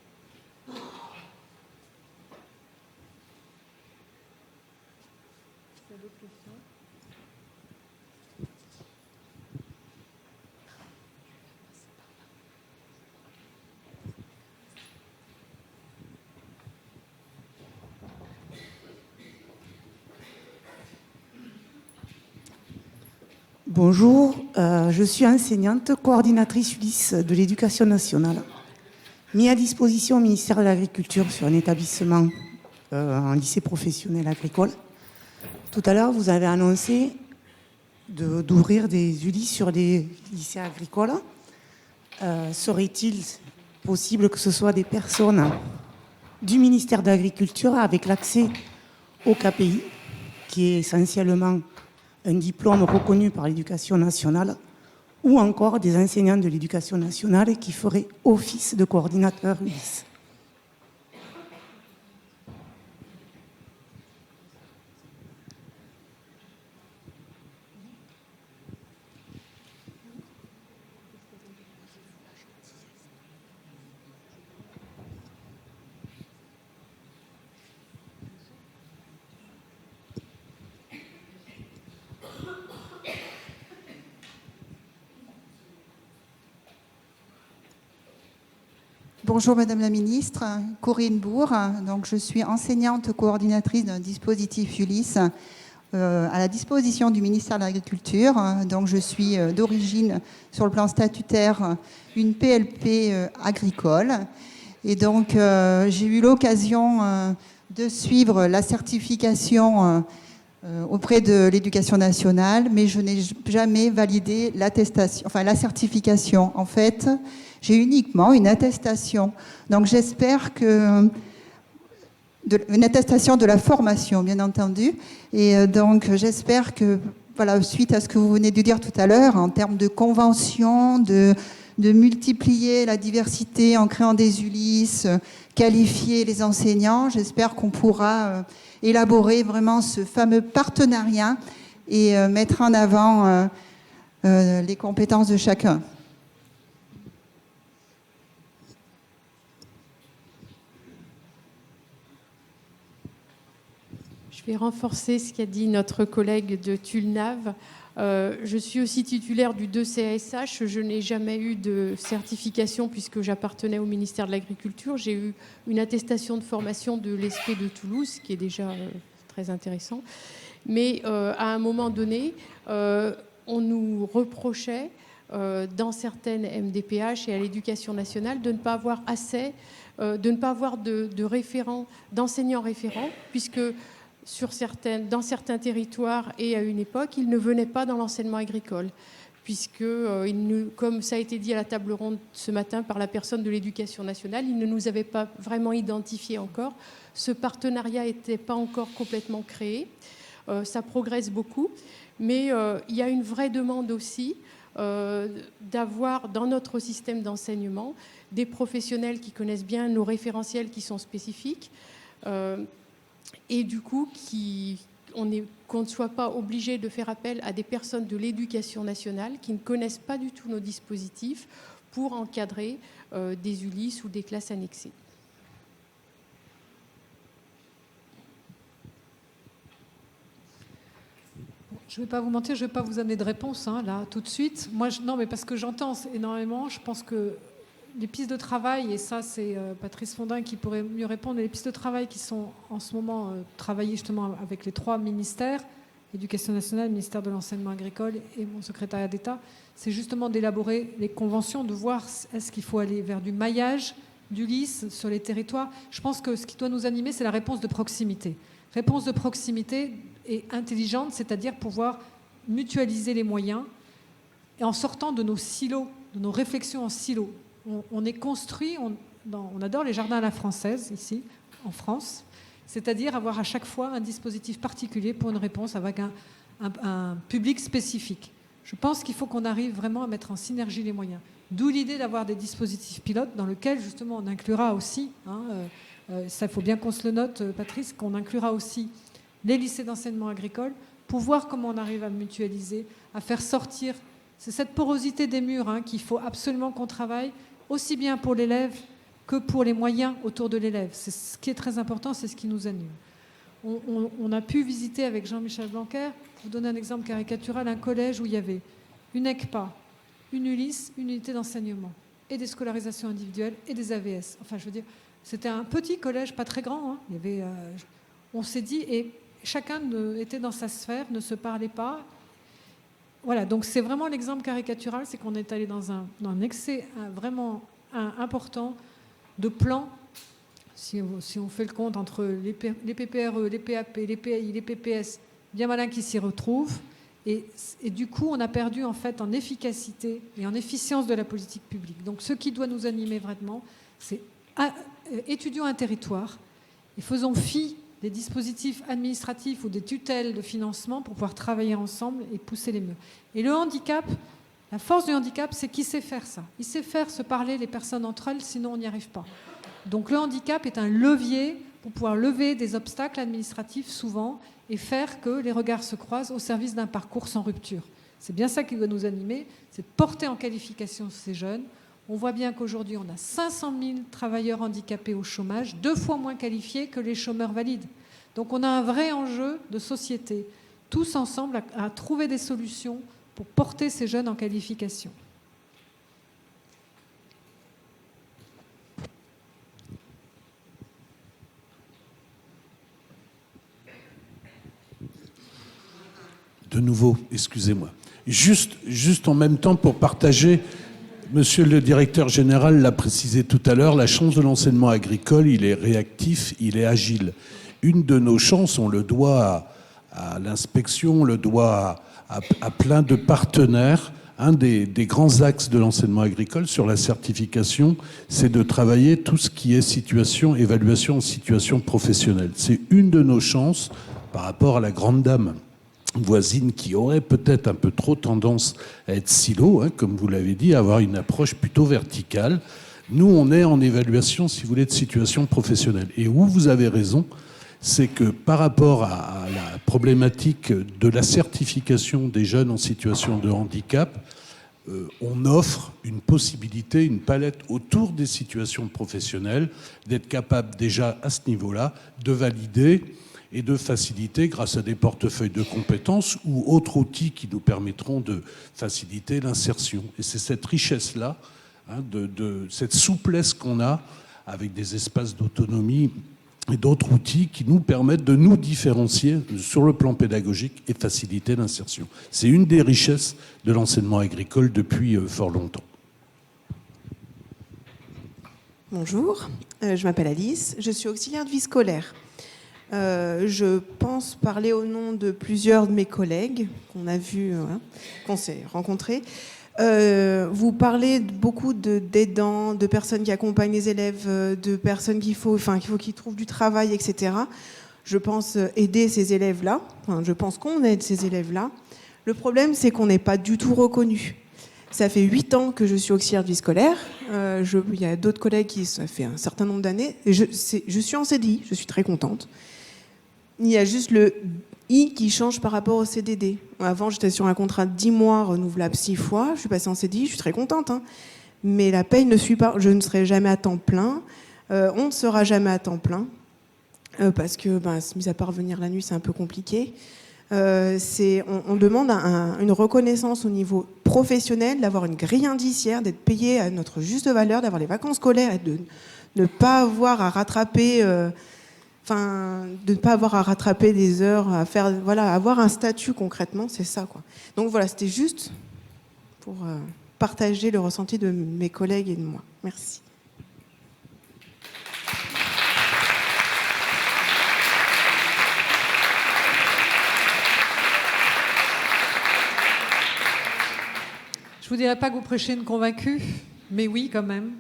Bonjour, je suis enseignante, coordinatrice ULIS de l'éducation nationale, mis à disposition au ministère de l'Agriculture sur un établissement, un lycée professionnel agricole. Tout à l'heure, vous avez annoncé d'ouvrir des ULIS sur des lycées agricoles. Serait-il possible que ce soit des personnes du ministère de l'Agriculture avec l'accès au KPI, qui est essentiellement un diplôme reconnu par l'éducation nationale, ou encore des enseignants de l'éducation nationale qui feraient office de coordinateur ULIS. Bonjour Madame la Ministre, Corinne Bourg. Donc, je suis enseignante coordinatrice d'un dispositif ULIS à la disposition du ministère de l'Agriculture. Donc, je suis d'origine, sur le plan statutaire, une PLP agricole. Et donc, j'ai eu l'occasion de suivre la certification auprès de l'Éducation nationale, mais je n'ai jamais validé l'attestation, enfin la certification. En fait, j'ai uniquement une attestation. Donc j'espère que une attestation de la formation, bien entendu. Et donc j'espère que, voilà, suite à ce que vous venez de dire tout à l'heure, en termes de convention, de multiplier la diversité en créant des ULIS, qualifier les enseignants, j'espère qu'on pourra élaborer vraiment ce fameux partenariat et mettre en avant les compétences de chacun. Je vais renforcer ce qu'a dit notre collègue de Tulnave. Je suis aussi titulaire du 2CASH. Je n'ai jamais eu de certification puisque j'appartenais au ministère de l'Agriculture. J'ai eu une attestation de formation de l'ESP de Toulouse, qui est déjà très intéressant. Mais à un moment donné, on nous reprochait dans certaines MDPH et à l'Éducation nationale de ne pas avoir assez, de ne pas avoir de référents, d'enseignants référents, puisque dans certains territoires et à une époque, ils ne venaient pas dans l'enseignement agricole. puisque, comme ça a été dit à la table ronde ce matin par la personne de l'Éducation nationale, il ne nous avait pas vraiment identifié encore. Ce partenariat n'était pas encore complètement créé. Ça progresse beaucoup, mais il y a une vraie demande aussi d'avoir dans notre système d'enseignement des professionnels qui connaissent bien nos référentiels qui sont spécifiques et du coup qu'on ne soit pas obligé de faire appel à des personnes de l'Éducation nationale qui ne connaissent pas du tout nos dispositifs pour encadrer des ULIS ou des classes annexées. Je ne vais pas vous mentir, je ne vais pas vous amener de réponse là tout de suite. Non, mais parce que j'entends énormément, je pense que les pistes de travail, et ça c'est Patrice Fondin qui pourrait mieux répondre, les pistes de travail qui sont en ce moment travaillées justement avec les 3 ministères, Éducation nationale, ministère de l'enseignement agricole et mon secrétariat d'État, c'est justement d'élaborer les conventions, de voir est-ce qu'il faut aller vers du maillage du LIS sur les territoires. Je pense que ce qui doit nous animer, c'est la réponse de proximité. Réponse de proximité et intelligente, c'est-à-dire pouvoir mutualiser les moyens et en sortant de nos silos, de nos réflexions en silos. On est construit, on adore les jardins à la française, ici, en France, c'est-à-dire avoir à chaque fois un dispositif particulier pour une réponse avec un public spécifique. Je pense qu'il faut qu'on arrive vraiment à mettre en synergie les moyens. D'où l'idée d'avoir des dispositifs pilotes dans lesquels, justement, on inclura aussi, ça, il faut bien qu'on se le note, Patrice, qu'on inclura aussi les lycées d'enseignement agricole pour voir comment on arrive à mutualiser, à faire sortir. C'est cette porosité des murs qu'il faut absolument qu'on travaille, aussi bien pour l'élève que pour les moyens autour de l'élève. C'est ce qui est très important, c'est ce qui nous anime. On a pu visiter avec Jean-Michel Blanquer, pour vous donner un exemple caricatural, un collège où il y avait une ECPA, une ULIS, une unité d'enseignement, et des scolarisations individuelles et des AVS. Enfin, je veux dire, c'était un petit collège, pas très grand. Il y avait, on s'est dit, et chacun était dans sa sphère, ne se parlait pas. Voilà, donc c'est vraiment l'exemple caricatural, c'est qu'on est allé dans un excès vraiment important de plans. Si on fait le compte entre les PPRE, les PAP, les PAI, les PPS, bien malin qui s'y retrouvent. Et du coup, on a perdu en fait en efficacité et en efficience de la politique publique. Donc ce qui doit nous animer vraiment, c'est étudions un territoire et faisons fi des dispositifs administratifs ou des tutelles de financement pour pouvoir travailler ensemble et pousser les murs. Et le handicap, la force du handicap, c'est qu'il sait faire ça. Il sait faire se parler les personnes entre elles, sinon on n'y arrive pas. Donc le handicap est un levier pour pouvoir lever des obstacles administratifs souvent et faire que les regards se croisent au service d'un parcours sans rupture. C'est bien ça qui doit nous animer, c'est de porter en qualification ces jeunes. On voit bien qu'aujourd'hui, on a 500 000 travailleurs handicapés au chômage, 2 fois moins qualifiés que les chômeurs valides. Donc on a un vrai enjeu de société, tous ensemble, à trouver des solutions pour porter ces jeunes en qualification. De nouveau, excusez-moi. Juste en même temps pour partager, monsieur le directeur général l'a précisé tout à l'heure, la chance de l'enseignement agricole, il est réactif, il est agile. Une de nos chances, on le doit à l'inspection, on le doit à plein de partenaires. Un des grands axes de l'enseignement agricole sur la certification, c'est de travailler tout ce qui est évaluation en situation professionnelle. C'est une de nos chances par rapport à la grande dame voisine qui aurait peut-être un peu trop tendance à être silo, comme vous l'avez dit, à avoir une approche plutôt verticale. Nous, on est en évaluation, si vous voulez, de situation professionnelle. Et où vous avez raison, c'est que par rapport à la problématique de la certification des jeunes en situation de handicap, on offre une possibilité, une palette autour des situations professionnelles, d'être capable déjà à ce niveau-là de valider et de faciliter grâce à des portefeuilles de compétences ou autres outils qui nous permettront de faciliter l'insertion. Et c'est cette richesse-là, de cette souplesse qu'on a avec des espaces d'autonomie et d'autres outils qui nous permettent de nous différencier sur le plan pédagogique et faciliter l'insertion. C'est une des richesses de l'enseignement agricole depuis fort longtemps. Bonjour, je m'appelle Alice, je suis auxiliaire de vie scolaire. Je pense parler au nom de plusieurs de mes collègues qu'on a vus, qu'on s'est rencontrés. Vous parlez beaucoup d'aidants, de personnes qui accompagnent les élèves, de personnes qu'il faut qu'ils trouvent du travail, etc. Je pense aider ces élèves-là. Enfin, je pense qu'on aide ces élèves-là. Le problème, c'est qu'on n'est pas du tout reconnu. Ça fait 8 ans que je suis auxiliaire de vie scolaire. Il y a d'autres collègues qui ça fait un certain nombre d'années. Je suis en CDI, je suis très contente. Il y a juste le I qui change par rapport au CDD. Avant, j'étais sur un contrat de 10 mois, renouvelable 6 fois. Je suis passée en CDI, je suis très contente. Mais la paye ne suit pas. Je ne serai jamais à temps plein. On ne sera jamais à temps plein. Parce que, mis à part venir la nuit, c'est un peu compliqué. On demande une reconnaissance au niveau professionnel, d'avoir une grille indiciaire, d'être payé à notre juste valeur, d'avoir les vacances scolaires et de ne pas avoir à rattraper, de ne pas avoir à rattraper des heures, à faire, avoir un statut concrètement, c'est ça, quoi. Donc voilà, c'était juste pour partager le ressenti de mes collègues et de moi. Merci. Je ne vous dirais pas que vous prêchez une convaincue, mais oui, quand même.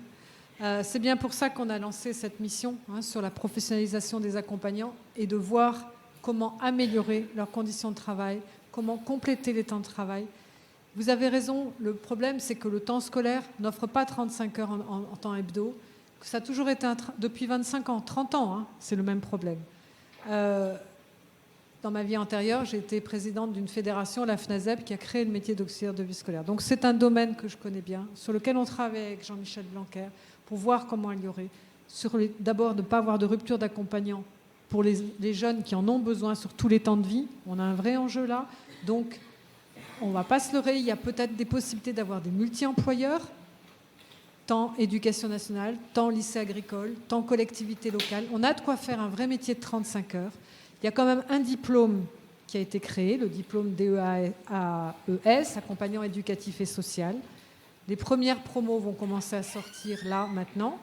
C'est bien pour ça qu'on a lancé cette mission sur la professionnalisation des accompagnants et de voir comment améliorer leurs conditions de travail, comment compléter les temps de travail. Vous avez raison, le problème, c'est que le temps scolaire n'offre pas 35 heures en temps hebdo. Ça a toujours été, depuis 25 ans, 30 ans, c'est le même problème. Dans ma vie antérieure, j'ai été présidente d'une fédération, la FNASEB, qui a créé le métier d'auxiliaire de vie scolaire. Donc c'est un domaine que je connais bien, sur lequel on travaille avec Jean-Michel Blanquer pour voir comment améliorer. D'abord, ne pas avoir de rupture d'accompagnant pour les jeunes qui en ont besoin sur tous les temps de vie. On a un vrai enjeu là. Donc, on ne va pas se leurrer. Il y a peut-être des possibilités d'avoir des multi-employeurs, tant éducation nationale, tant lycée agricole, tant collectivité locale. On a de quoi faire un vrai métier de 35 heures. Il y a quand même un diplôme qui a été créé, le diplôme DEAES, accompagnant éducatif et social. Les premières promos vont commencer à sortir là, maintenant.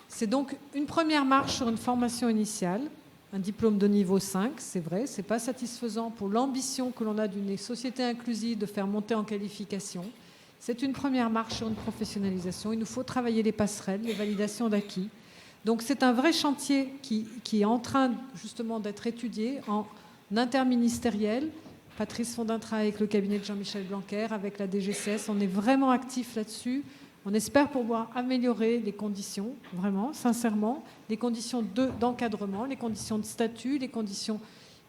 C'est donc une première marche sur une formation initiale, un diplôme de niveau 5, c'est vrai, ce n'est pas satisfaisant pour l'ambition que l'on a d'une société inclusive de faire monter en qualification. C'est une première marche sur une professionnalisation. Il nous faut travailler les passerelles, les validations d'acquis. Donc c'est un vrai chantier qui est en train justement d'être étudié en interministériel. Patrice Fondin travaille avec le cabinet de Jean-Michel Blanquer, avec la DGCS. On est vraiment actifs là-dessus. On espère pouvoir améliorer les conditions, vraiment, sincèrement, les conditions d'encadrement, les conditions de statut, les conditions...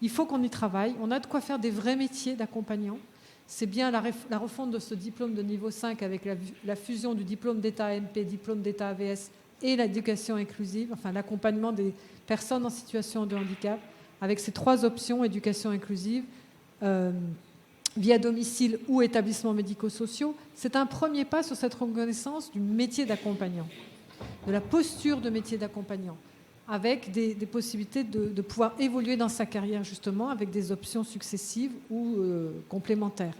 Il faut qu'on y travaille. On a de quoi faire des vrais métiers d'accompagnant. C'est bien la refonte de ce diplôme de niveau 5 avec la fusion du diplôme d'État AMP, diplôme d'État AVS et l'éducation inclusive, enfin l'accompagnement des personnes en situation de handicap, avec ces 3 options, éducation inclusive, vie à domicile ou établissements médico-sociaux. C'est un premier pas sur cette reconnaissance du métier d'accompagnant, de la posture de métier d'accompagnant, avec des possibilités de pouvoir évoluer dans sa carrière, justement, avec des options successives ou complémentaires.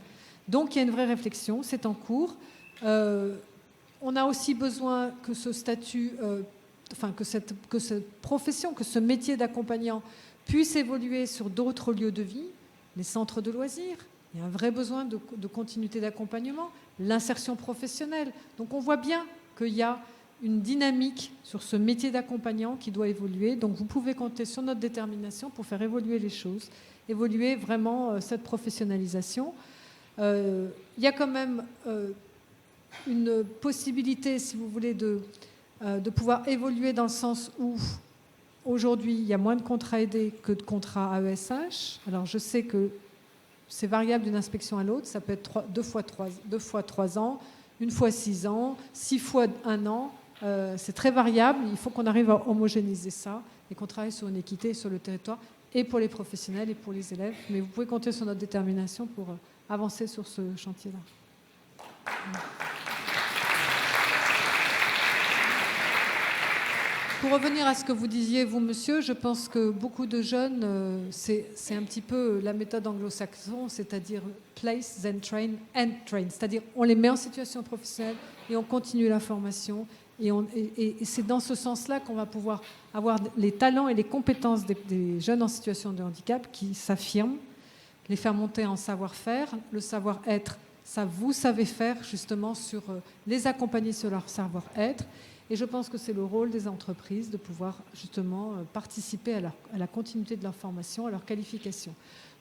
Donc il y a une vraie réflexion, c'est en cours. On a aussi besoin que ce statut, que cette profession, que ce métier d'accompagnant puisse évoluer sur d'autres lieux de vie, les centres de loisirs. Il y a un vrai besoin de continuité d'accompagnement, l'insertion professionnelle. Donc on voit bien qu'il y a une dynamique sur ce métier d'accompagnant qui doit évoluer. Donc vous pouvez compter sur notre détermination pour faire évoluer les choses, évoluer vraiment cette professionnalisation. Il y a quand même... une possibilité, si vous voulez, de pouvoir évoluer dans le sens où, aujourd'hui, il y a moins de contrats aidés que de contrats AESH. Alors, je sais que c'est variable d'une inspection à l'autre. Ça peut être 2 fois 3 ans, 1 fois 6 ans, 6 fois 1 an. C'est très variable. Il faut qu'on arrive à homogénéiser ça et qu'on travaille sur une équité sur le territoire, et pour les professionnels et pour les élèves. Mais vous pouvez compter sur notre détermination pour avancer sur ce chantier-là. Pour revenir à ce que vous disiez, vous, monsieur, je pense que beaucoup de jeunes, c'est un petit peu la méthode anglo-saxonne, c'est-à-dire place, then train, and train. C'est-à-dire on les met en situation professionnelle et on continue la formation Et c'est dans ce sens-là qu'on va pouvoir avoir les talents et les compétences des jeunes en situation de handicap qui s'affirment, les faire monter en savoir-faire, le savoir-être, ça vous savez faire justement sur les accompagner sur leur savoir-être. Et je pense que c'est le rôle des entreprises de pouvoir justement participer à la continuité de leur formation, à leur qualification.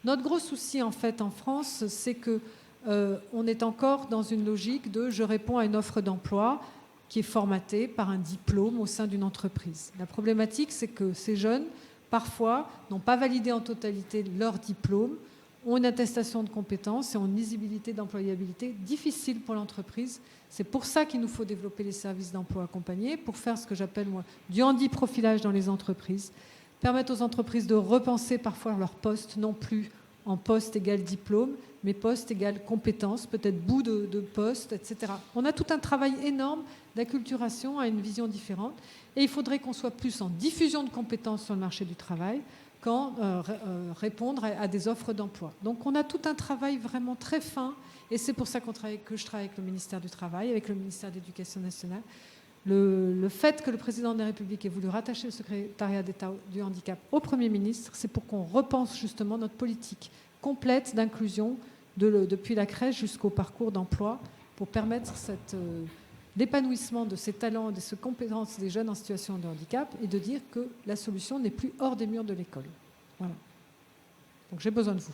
Notre gros souci en fait en France, c'est que on est encore dans une logique de je réponds à une offre d'emploi qui est formatée par un diplôme au sein d'une entreprise. La problématique, c'est que ces jeunes, parfois, n'ont pas validé en totalité leur diplôme, ont une attestation de compétences et ont une lisibilité d'employabilité difficile pour l'entreprise. C'est pour ça qu'il nous faut développer les services d'emploi accompagnés, pour faire ce que j'appelle moi du handi-profilage dans les entreprises, permettre aux entreprises de repenser parfois leur poste, non plus en poste égal diplôme, mais poste égal compétence, peut-être bout de poste, etc. On a tout un travail énorme d'acculturation à une vision différente, et il faudrait qu'on soit plus en diffusion de compétences sur le marché du travail qu'en répondre à des offres d'emploi. Donc on a tout un travail vraiment très fin, et c'est pour ça que je travaille avec le ministère du Travail, avec le ministère de l'Éducation nationale. Le fait que le président de la République ait voulu rattacher le secrétariat d'État du handicap au Premier ministre, c'est pour qu'on repense justement notre politique complète d'inclusion depuis la crèche jusqu'au parcours d'emploi, pour permettre l'épanouissement de ces talents, de ces compétences des jeunes en situation de handicap, et de dire que la solution n'est plus hors des murs de l'école. Voilà. Donc j'ai besoin de vous.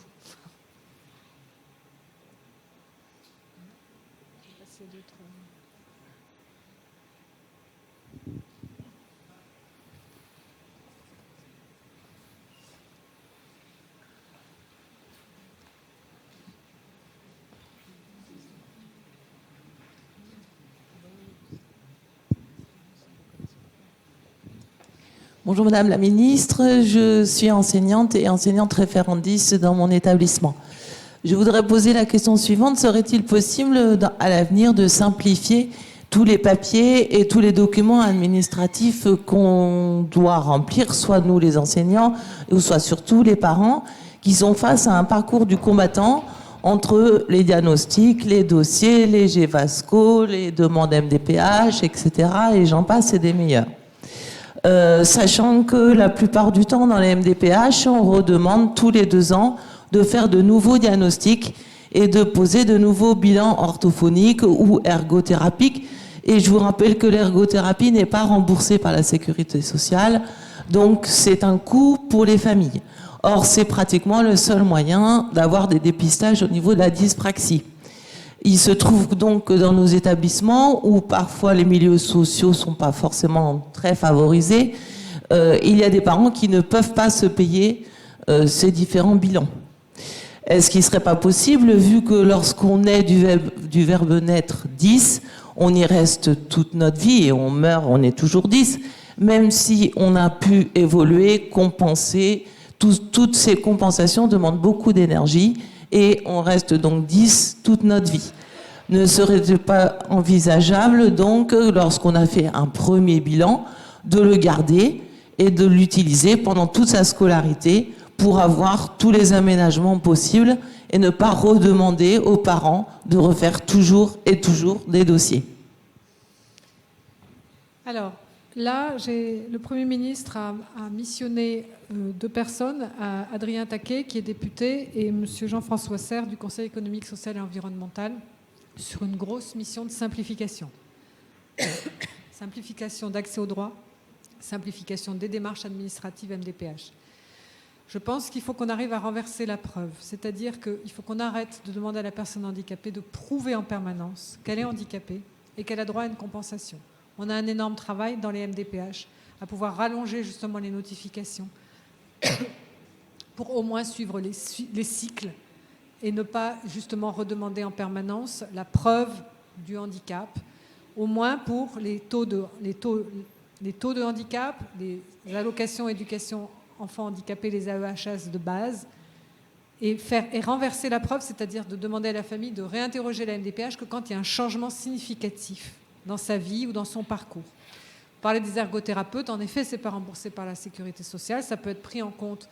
Bonjour Madame la Ministre, je suis enseignante et enseignante référendiste dans mon établissement. Je voudrais poser la question suivante: serait-il possible à l'avenir de simplifier tous les papiers et tous les documents administratifs qu'on doit remplir, soit nous les enseignants, ou soit surtout les parents, qui sont face à un parcours du combattant entre les diagnostics, les dossiers, les GVASCO, les demandes MDPH, etc. et j'en passe, et des meilleurs. Sachant que la plupart du temps, dans les MDPH, on redemande tous les 2 ans de faire de nouveaux diagnostics et de poser de nouveaux bilans orthophoniques ou ergothérapiques. Et je vous rappelle que l'ergothérapie n'est pas remboursée par la sécurité sociale, donc c'est un coût pour les familles. Or, c'est pratiquement le seul moyen d'avoir des dépistages au niveau de la dyspraxie. Il se trouve donc que dans nos établissements, où parfois les milieux sociaux ne sont pas forcément très favorisés, il y a des parents qui ne peuvent pas se payer ces différents bilans. Est-ce qu'il ne serait pas possible, vu que lorsqu'on est du verbe naître 10, on y reste toute notre vie et on meurt, on est toujours 10, même si on a pu évoluer, compenser, toutes ces compensations demandent beaucoup d'énergie, et on reste donc 10 toute notre vie. Ne serait-il pas envisageable, donc, lorsqu'on a fait un premier bilan, de le garder et de l'utiliser pendant toute sa scolarité pour avoir tous les aménagements possibles et ne pas redemander aux parents de refaire toujours et toujours des dossiers? Alors, là, le Premier ministre a missionné 2 personnes, Adrien Taquet, qui est député, et M. Jean-François Serre, du Conseil économique, social et environnemental, sur une grosse mission de simplification. Simplification d'accès aux droits, simplification des démarches administratives MDPH. Je pense qu'il faut qu'on arrive à renverser la preuve, c'est-à-dire qu'il faut qu'on arrête de demander à la personne handicapée de prouver en permanence qu'elle est handicapée et qu'elle a droit à une compensation. On a un énorme travail dans les MDPH à pouvoir rallonger justement les notifications pour au moins suivre les cycles et ne pas justement redemander en permanence la preuve du handicap, au moins pour les taux de handicap, les allocations éducation enfants handicapés, les AEHS de base, et renverser la preuve, c'est-à-dire de demander à la famille de réinterroger la MDPH que quand il y a un changement significatif dans sa vie ou dans son parcours. Vous parlez des ergothérapeutes, en effet, ce n'est pas remboursé par la sécurité sociale, ça peut être pris en compte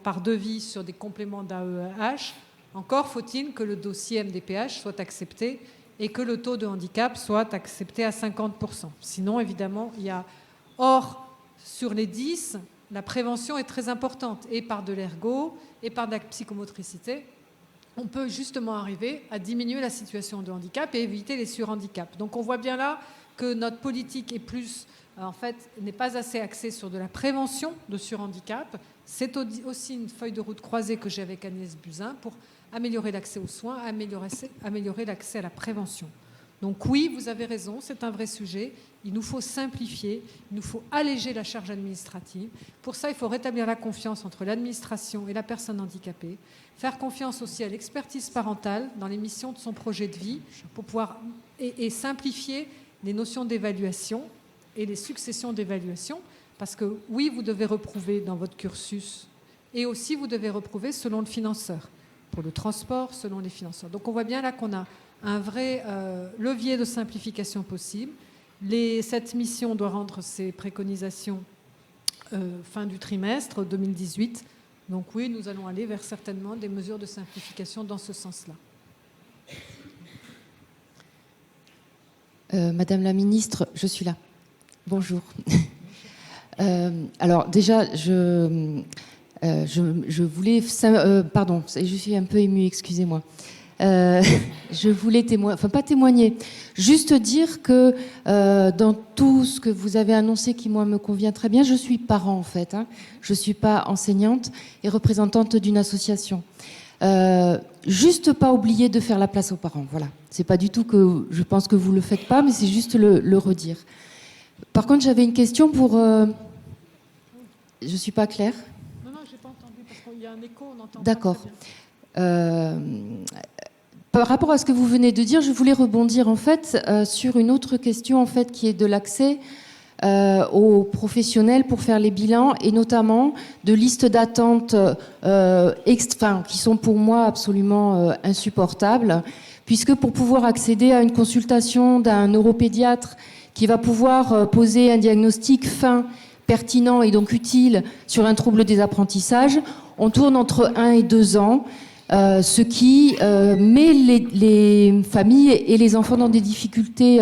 par devis sur des compléments d'AEH. Encore faut-il que le dossier MDPH soit accepté et que le taux de handicap soit accepté à 50%. Sinon, évidemment, il y a... Or, sur les 10, la prévention est très importante, et par de l'ergo, et par de la psychomotricité. On peut justement arriver à diminuer la situation de handicap et éviter les surhandicaps. Donc on voit bien là que notre politique est plus, en fait, n'est pas assez axée sur de la prévention de surhandicap. C'est aussi une feuille de route croisée que j'ai avec Agnès Buzyn pour améliorer l'accès aux soins, améliorer l'accès à la prévention. Donc oui, vous avez raison, c'est un vrai sujet. Il nous faut simplifier, il nous faut alléger la charge administrative. Pour ça, il faut rétablir la confiance entre l'administration et la personne handicapée, faire confiance aussi à l'expertise parentale dans les missions de son projet de vie pour pouvoir et simplifier les notions d'évaluation et les successions d'évaluation. Parce que oui, vous devez reprouver dans votre cursus et aussi vous devez reprouver selon le financeur. Pour le transport, selon les financeurs. Donc on voit bien là qu'on a un vrai levier de simplification possible. Cette mission doit rendre ses préconisations fin du trimestre 2018. Donc oui, nous allons aller vers certainement des mesures de simplification dans ce sens-là. Madame la ministre, je suis là. Bonjour. Alors déjà, je voulais... pardon, je suis un peu émue, excusez-moi. Je voulais pas témoigner, juste dire que dans tout ce que vous avez annoncé qui, moi, me convient très bien, je suis parent, en fait. Je ne suis pas enseignante et représentante d'une association. Juste pas oublier de faire la place aux parents, voilà. C'est pas du tout que je pense que vous le faites pas, mais c'est juste le redire. Par contre, j'avais une question pour... Je suis pas claire. Non, j'ai pas entendu parce qu'il y a un écho, on entend. D'accord. Par rapport à ce que vous venez de dire, je voulais rebondir en fait sur une autre question en fait qui est de l'accès aux professionnels pour faire les bilans et notamment de listes d'attente qui sont pour moi absolument insupportables, puisque pour pouvoir accéder à une consultation d'un neuropédiatre qui va pouvoir poser un diagnostic fin, pertinent et donc utile sur un trouble des apprentissages, on tourne entre 1 et 2 ans. Ce qui met les familles et les enfants dans des difficultés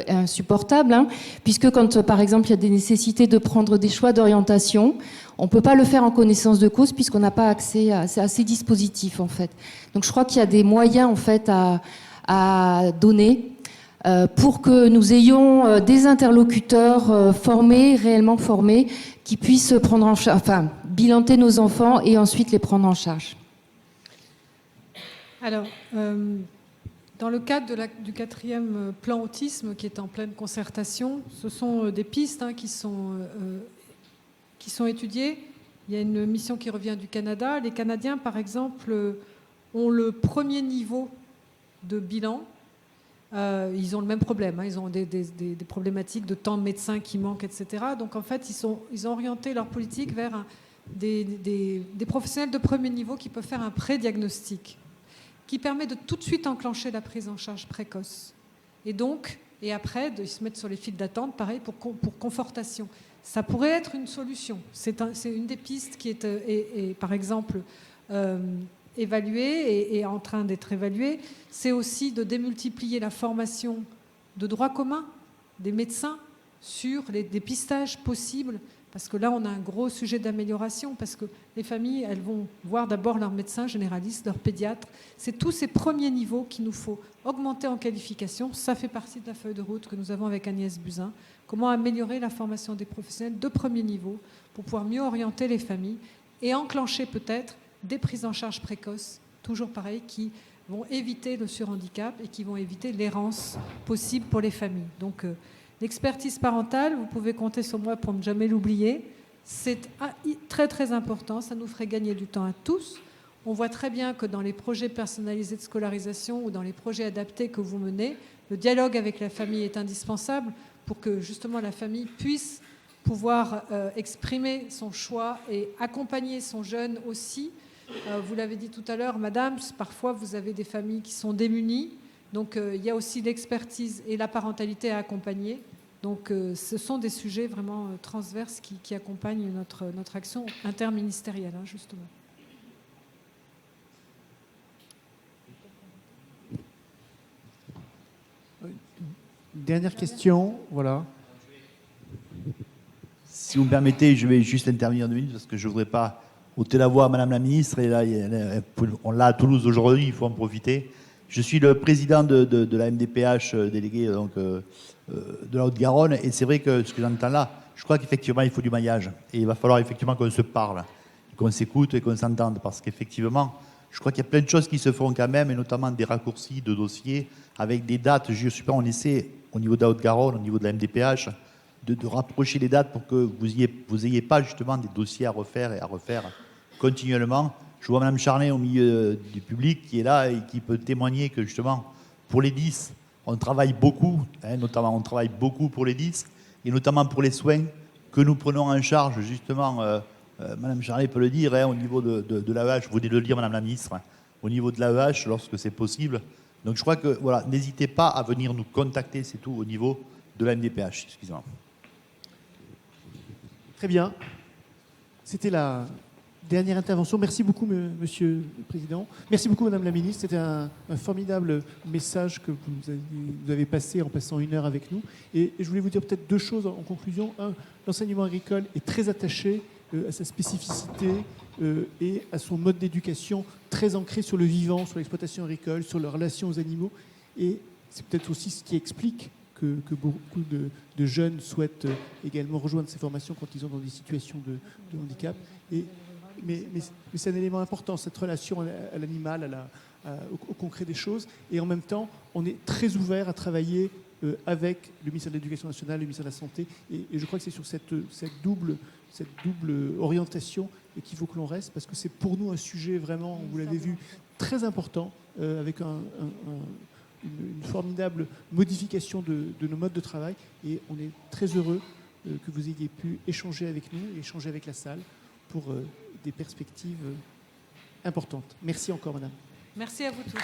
insupportables, puisque quand, par exemple, il y a des nécessités de prendre des choix d'orientation, on ne peut pas le faire en connaissance de cause puisqu'on n'a pas accès à ces dispositifs, en fait. Donc je crois qu'il y a des moyens, en fait, à donner pour que nous ayons des interlocuteurs formés, réellement formés, qui puissent prendre en charge, bilanter nos enfants et ensuite les prendre en charge. Alors, dans le cadre du 4e plan autisme qui est en pleine concertation, ce sont des pistes qui sont étudiées. Il y a une mission qui revient du Canada. Les Canadiens, par exemple, ont le premier niveau de bilan. Ils ont le même problème. Ils ont des problématiques de temps de médecins qui manquent, etc. Donc, en fait, ils ont orienté leur politique vers des professionnels de premier niveau qui peuvent faire un pré-diagnostic, qui permet de tout de suite enclencher la prise en charge précoce. Et après, de se mettre sur les files d'attente, pareil, pour confortation. Ça pourrait être une solution. C'est une des pistes qui est par exemple, évaluée et en train d'être évaluée. C'est aussi de démultiplier la formation de droit commun des médecins sur les dépistages possibles. Parce que là, on a un gros sujet d'amélioration, parce que les familles, elles vont voir d'abord leur médecin généraliste, leur pédiatre. C'est tous ces premiers niveaux qu'il nous faut augmenter en qualification. Ça fait partie de la feuille de route que nous avons avec Agnès Buzyn. Comment améliorer la formation des professionnels de premier niveau pour pouvoir mieux orienter les familles et enclencher peut-être des prises en charge précoces, toujours pareil, qui vont éviter le surhandicap et qui vont éviter l'errance possible pour les familles. Donc, l'expertise parentale, vous pouvez compter sur moi pour ne jamais l'oublier. C'est très très important, ça nous ferait gagner du temps à tous. On voit très bien que dans les projets personnalisés de scolarisation ou dans les projets adaptés que vous menez, le dialogue avec la famille est indispensable pour que justement la famille puisse pouvoir exprimer son choix et accompagner son jeune aussi. Vous l'avez dit tout à l'heure, madame, parfois vous avez des familles qui sont démunies. Donc il y a aussi l'expertise et la parentalité à accompagner. Donc ce sont des sujets vraiment transverses qui accompagnent notre action interministérielle, justement. dernière question, voilà. Si vous me permettez, je vais juste intervenir 2 minutes parce que je ne voudrais pas ôter la voix à Madame la Ministre. Et là, on l'a à Toulouse aujourd'hui, il faut en profiter. Je suis le président de la MDPH délégué donc, de la Haute-Garonne. Et c'est vrai que ce que j'entends là, je crois qu'effectivement, il faut du maillage. Et il va falloir effectivement qu'on se parle, qu'on s'écoute et qu'on s'entende. Parce qu'effectivement, je crois qu'il y a plein de choses qui se font quand même, et notamment des raccourcis de dossiers avec des dates. Je ne sais pas, on essaie au niveau de la Haute-Garonne, au niveau de la MDPH, de rapprocher les dates pour que vous ayez pas justement des dossiers à refaire et à refaire continuellement. Je vois Mme Charnet au milieu du public qui est là et qui peut témoigner que justement, pour les 10, on travaille beaucoup, notamment on travaille beaucoup pour les 10, et notamment pour les soins que nous prenons en charge, justement, Mme Charnet peut le dire, au niveau de l'AEH, vous venez de le dire, Mme la Ministre, au niveau de l'AEH, lorsque c'est possible. Donc je crois que, voilà, n'hésitez pas à venir nous contacter, c'est tout, au niveau de la MDPH, excusez-moi. Très bien. C'était la dernière intervention. Merci beaucoup, Monsieur le Président. Merci beaucoup, Madame la Ministre. C'était un formidable message que vous avez passé en passant 1 heure avec nous. Et je voulais vous dire peut-être 2 choses en conclusion. Un, l'enseignement agricole est très attaché à sa spécificité et à son mode d'éducation très ancré sur le vivant, sur l'exploitation agricole, sur la relation aux animaux. Et c'est peut-être aussi ce qui explique que beaucoup de jeunes souhaitent également rejoindre ces formations quand ils sont dans des situations de handicap. Mais c'est un élément important, cette relation à l'animal, au concret des choses. Et en même temps, on est très ouvert à travailler avec le ministère de l'Éducation nationale, le ministère de la Santé. Et je crois que c'est sur cette double orientation qu'il faut que l'on reste, parce que c'est pour nous un sujet vraiment, vous l'avez vu, très important, avec une formidable modification de nos modes de travail. Et on est très heureux que vous ayez pu échanger avec nous et échanger avec la salle pour des perspectives importantes. Merci encore, madame. Merci à vous tous.